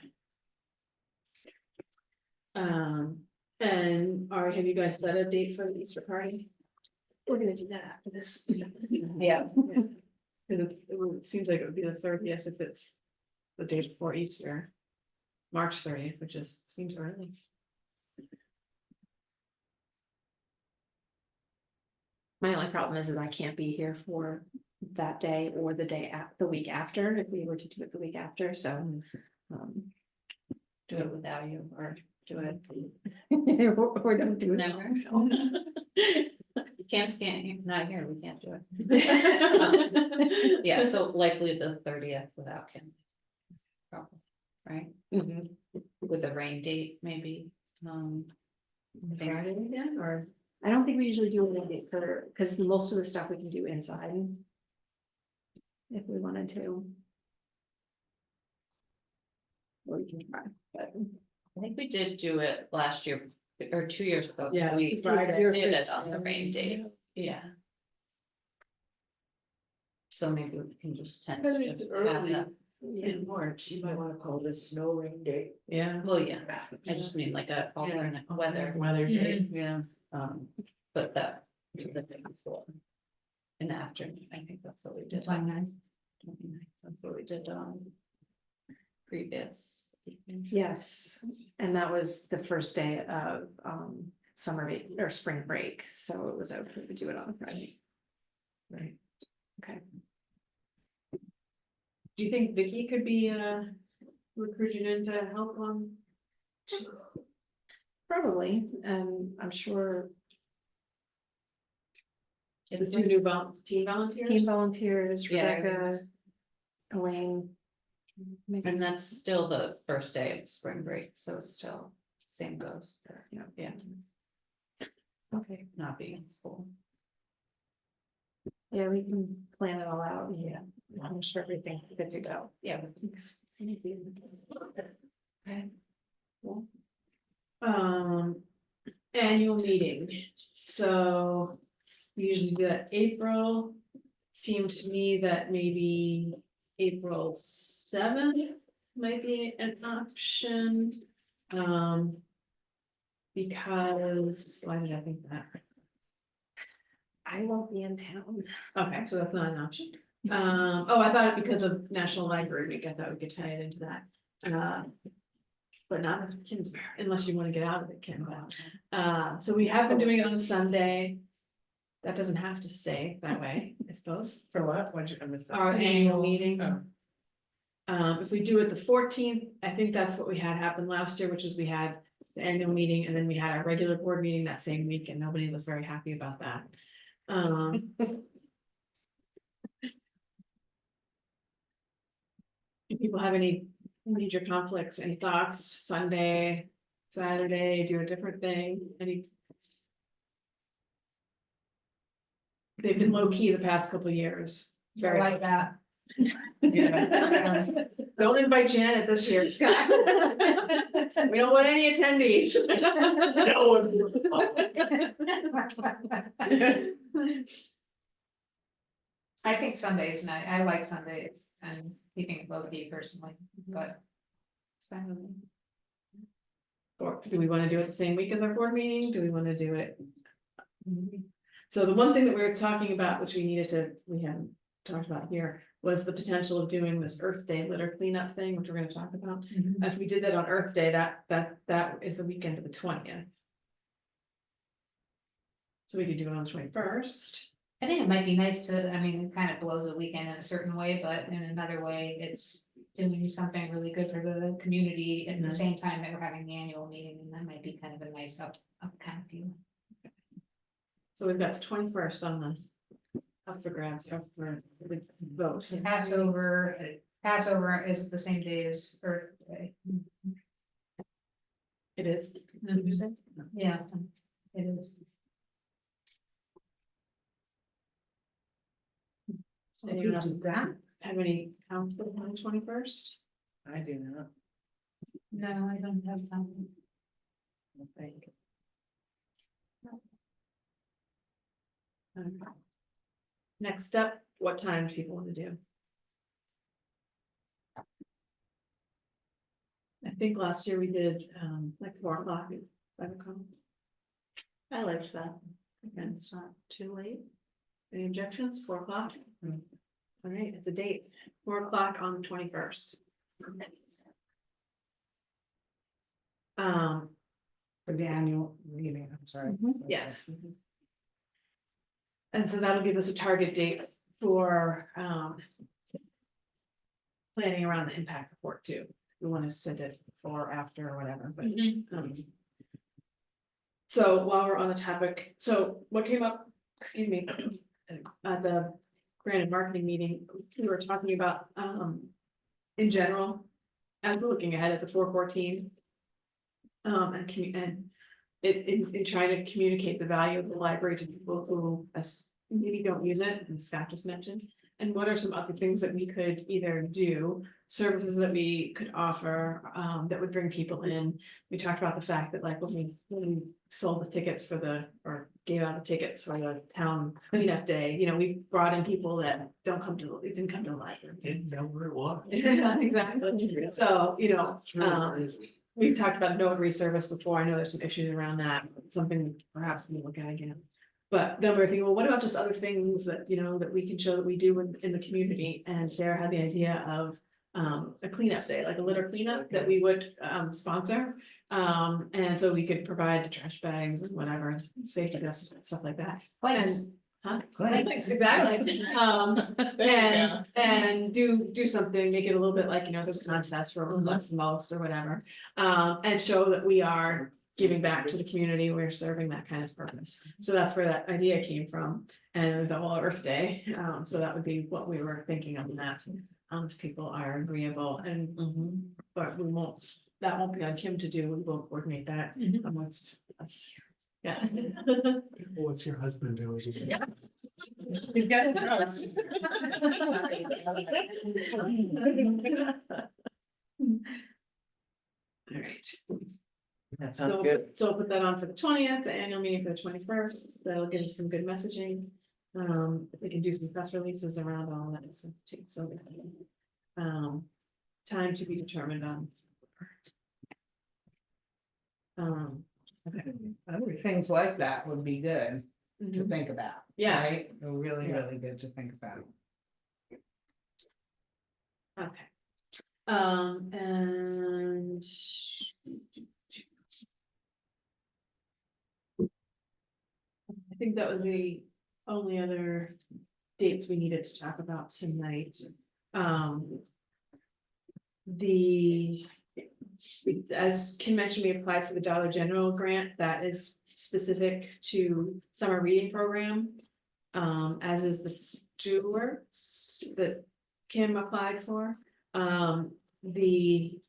And have you guys set a date for the Easter party? We're gonna do that after this. Yeah. Cause it seems like it would be the 30th if it's the day before Easter. March 30th, which seems early. My only problem is I can't be here for that day or the week after, if we were to do it the week after, so. Do it without you or do it. Or don't do it. No. Cam's not here, we can't do it. Yeah, so likely the 30th without Kim. Probably, right? Mhm. With a rain date, maybe, Friday again, or? I don't think we usually do it for, because most of the stuff we can do inside. If we wanted to. Or we can try, but. I think we did do it last year or 2 years ago. Yeah, We Friday. did it on the rain date, yeah. So maybe we can just tend But to it's have early. that. In March, you might wanna call this snow rain day. Yeah. Well, yeah, I just mean like a alternate weather, Weather day, yeah. but that, the day before. In the afternoon, I think that's what we did. 29th. 29th, that's what we did previous. Yes, and that was the first day of summer or spring break, so it was okay to do it on a Friday. Right. Okay. Do you think Vicky could be recruited in to help on? Probably, I'm sure The two new team volunteers? team volunteers, Yeah. Rebecca, Elaine. And that's still the first day of spring break, so it's still same goes. Yeah. Yeah, Okay, not being in school. yeah, we can plan it all out, yeah, I'm sure everything's good to go, yeah. Thanks. Okay. Cool. Annual meeting, so we usually do that April. Seemed to me that maybe April 7th might be an option. Because, why did I think that? I won't be in town. Okay, so that's not an option. Oh, I thought because of National Library Week, I thought we could tie it into that. But not if Kim's there, unless you want to get out of it, Kim. So we have been doing it on a Sunday. That doesn't have to stay that way, I suppose. For what? What'd you, I missed that. Our annual meeting. Oh. If we do it the 14th, I think that's what we had happen last year, which is we had the annual meeting and then we had our regular board meeting that same week and nobody was very happy about that. Do people have any major conflicts, any thoughts, Sunday, Saturday, do a different thing, any? They've been low key the past couple of years. I Very like that. Yeah. Don't invite Janet this year, Scott. We don't want any attendees. I think Sundays, and I like Sundays and keeping it low key personally, but. It's fine with me. Or do we want to do it the same week as our board meeting? Do we want to do it? So the one thing that we were talking about, which we hadn't talked about here, was the potential of doing this Earth Day litter cleanup thing, which we're gonna talk about. If we did that on Earth Day, that is the weekend of the 20th. So we could do it on the 21st. I think it might be nice to, I mean, it kind of blows a weekend in a certain way, but in another way, it's doing something really good for the community at the same time that we're having the annual meeting, and that might be kind of a nice up kind of feeling. So we've got the 21st on the up for grabs, up for the vote. So Passover is the same day as Earth Day. It is. Did you say? Yeah, it is. Anyone else have any conflict on the 21st? I do not. No, I don't have time. Thank you. Next up, what time do people want to do? I think last year we did like 4 o'clock, 5 o'clock. I liked that. Again, it's not too late. Any objections? 4 o'clock? All right, it's a date, 4 o'clock on the 21st. For the annual meeting, I'm sorry. Yes. And so that'll give us a target date for planning around the impact report too. We want to send it before or after or whatever, but. So while we're on the topic, so what came up, excuse me, at the Granite marketing meeting, we were talking about in general, as we're looking ahead at the 414. And in trying to communicate the value of the library to people who maybe don't use it, and Scott just mentioned. And what are some other things that we could either do, services that we could offer, that would bring people in? We talked about the fact that like when we sold the tickets or gave out the tickets for the town cleanup day, you know, we brought in people that didn't come to the library. Didn't know where it was. Exactly, so, you know, It's really crazy. we've talked about notary service before. I know there's some issues around that, something perhaps we look at again. But then we're thinking, well, what about just other things that, you know, that we can show that we do in the community? And Sarah had the idea of a cleanup day, like a litter cleanup that we would sponsor. And so we could provide the trash bags and whatever, safety vests and stuff like that. And, huh? Thanks. Exactly. And do something, make it a little bit like, you know, there's a contest for what's the most or whatever. And show that we are giving back to the community, we're serving that kind of purpose. So that's where that idea came from. And it was all Earth Day. So that would be what we were thinking of that. If people are agreeable and, but that won't be on Kim to do. We will coordinate that amongst us. Yeah. What's your husband doing? He's got a truck. All right. That sounds So, good. so we'll put that on for the 20th, the annual meeting for the 21st, that'll give us some good messaging. We can do some press releases around all that stuff too, so. Time to be determined on. Okay. Other things like that would be good to Mhm. think about. Yeah. Right? They're really, Yeah. really good to think about. Okay. And. I think that was the only other dates we needed to talk about tonight. As Kim mentioned, we applied for the Dollar General grant that is specific to summer reading program. As is the Stewart's that Kim applied for. The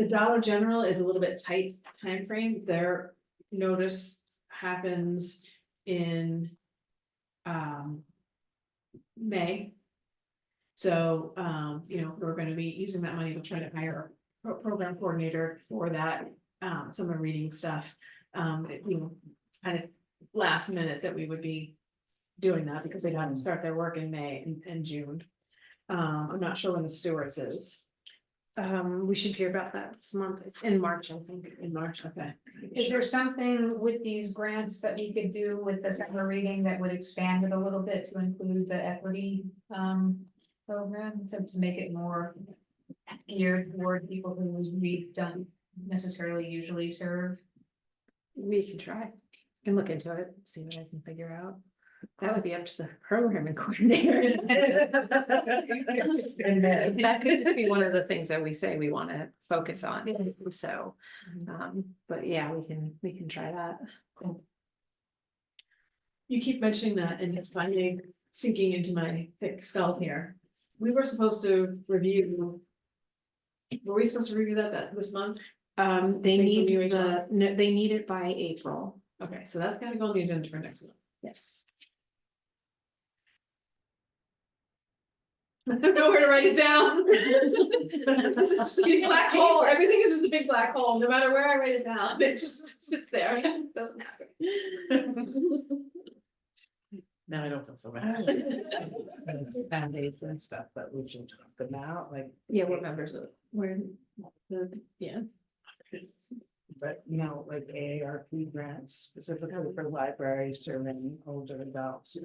Dollar General is a little bit tight timeframe. Their notice happens in May. So, you know, we're gonna be using that money to try to hire a program coordinator for that summer reading stuff. You know, it's kind of last minute that we would be doing that because they got to start their work in May and June. I'm not sure when the Stewart's is. We should hear about that this month, in March, I think. In March, okay. Is there something with these grants that we could do with the summer reading that would expand it a little bit to include the equity program to make it more geared toward people who we don't necessarily usually serve? We can try and look into it, see what I can figure out. That would be up to the programming coordinator. That could just be one of the things that we say we want to focus on, so, but yeah, we can try that. You keep mentioning that and it's finally sinking into my thick skull here. We were supposed to review. Were we supposed to review that this month? They need UHL? no, they need it by April, Okay, so that's gotta go on the agenda for next month. yes. I don't know where to write it down. This is just a big black hole, everything is just a big black hole, no matter where I write it down, it just sits there, it doesn't happen. Now I don't feel so bad. Foundation stuff that we should talk about, like, Yeah, what members of, where, yeah. but you know, like AARP grants specifically for libraries serving older adults.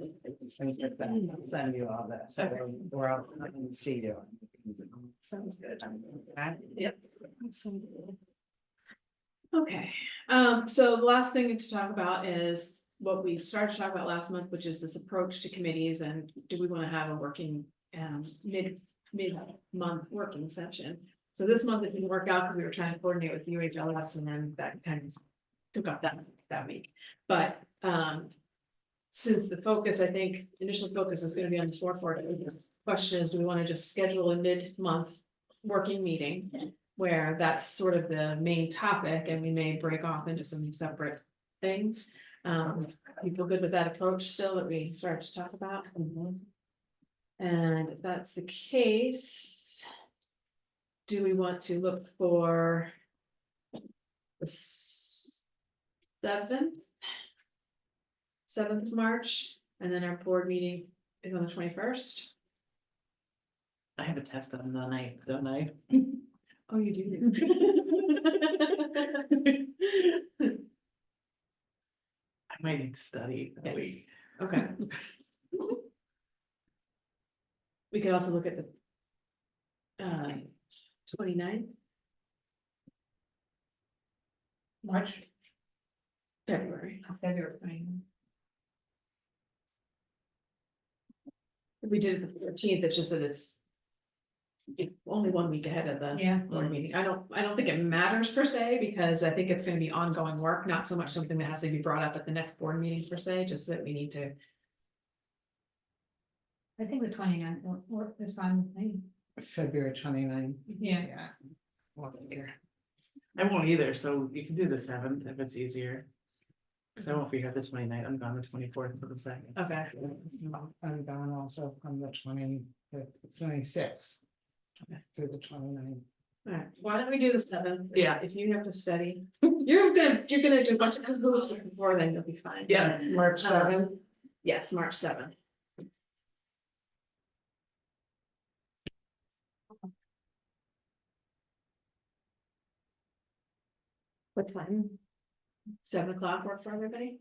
Things like that, I'll send you all that, so we're all, I can see you. Sounds good. Okay? Yep. Okay, so the last thing to talk about is what we started to talk about last month, which is this approach to committees and do we want to have a working mid-month working session? So this month it didn't work out because we were trying to coordinate with UHLS and then that kind of took up that week. But since the focus, I think, initial focus is going to be on the forefront, the question is, do we want to just schedule a mid-month working meeting? where that's sort of the main topic and we may break off into some separate things. You feel good with that approach still that we started to talk about? And if that's the case, do we want to look for the 7th of March, and then our board meeting is on the 21st? I have a test on the night, don't I? Oh, you do. I might need to study that week. Yes. Okay. We could also look at the 29th March, February. February 29th. If we did it the 13th, it's just that it's only 1 week ahead of the Yeah. board meeting. I don't think it matters per se, because I think it's gonna be ongoing work, not so much something that has to be brought up at the next board meeting per se, just that we need to. I think the 29th will work this time with me. February 29th. Yeah. I won't either, so you can do the 7th if it's easier. Cause I won't be here the 29th. I'm gone the 24th to the 2nd. Okay. I'm gone also from the 26th. To the 29th. Alright, why don't we do the 7th? Yeah. If you have to study, you're gonna do a bunch of Googles before then, you'll be fine. Yeah. March 7th. Yes, March 7th. What time? 7 o'clock work for everybody?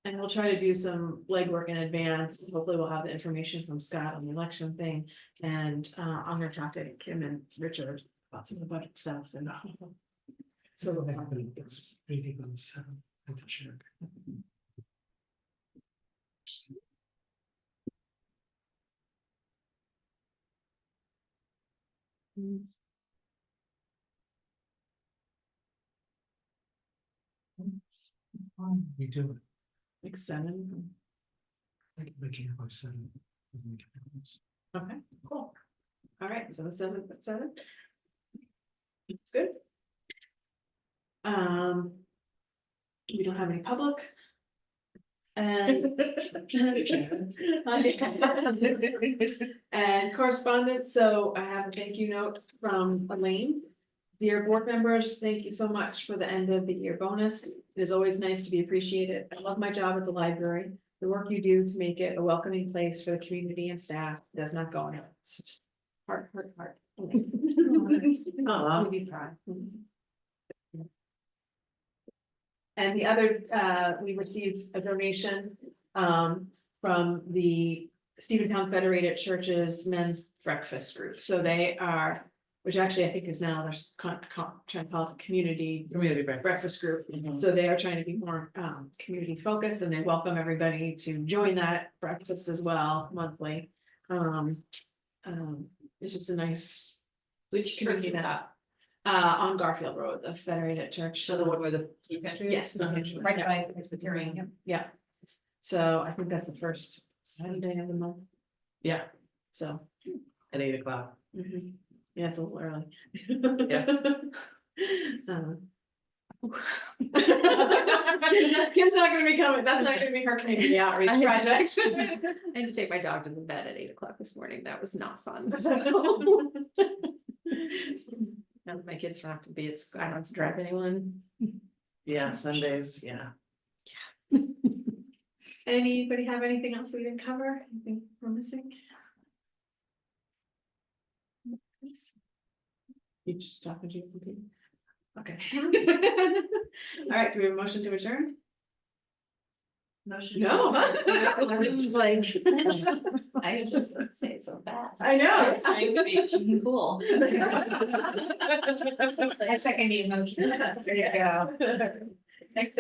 And we'll try to do some legwork in advance. Hopefully we'll have the information from Scott on the election thing. And I'm gonna talk to Kim and Richard about some of the budget stuff and. So So we'll have- it's meeting on the 7th at the chair. We do it. like 7. I can make it here by 7. Okay, cool. All right, so the 7th at 7. That's good. We don't have any public. And. And correspondence, so I have a thank you note from Elaine. Dear board members, thank you so much for the end of the year bonus. It is always nice to be appreciated. I love my job at the library. The work you do to make it a welcoming place for the community and staff does not go unnoticed. Heart. Aw. We'd be proud. And the other, we received a donation from the Stephentown Federated Churches Men's Breakfast Group. So they are, which actually I think is now, there's trying to call it the community Community breakfast. breakfast group. Mhm. So they are trying to be more community focused, and they welcome everybody to join that breakfast as well monthly. It's just a nice. Which church is that? On Garfield Road, the Federated Church. So the one where the food pantry is? Yes. Right by Presbyterian, yep. Yeah, so I think that's the first Sunday of the month, Yeah, so. at 8 o'clock. Mhm. Yeah, it's a little early. Yeah. Kim's not gonna be coming, that's not gonna be her community outreach project. I had to take my dog to the vet at 8 o'clock this morning. That was not fun, so. Now my kids don't have to be at school. I don't have to drive anyone. Yeah, Sundays, yeah. Anybody have anything else we didn't cover? Anything we're missing? You just talking to you. Okay. All right, do we have a motion to adjourn? Motion. No. It was like. I was just gonna say it so fast. I know. I was trying to be cheap and cool. I second the motion. There you go. Thanks, everyone.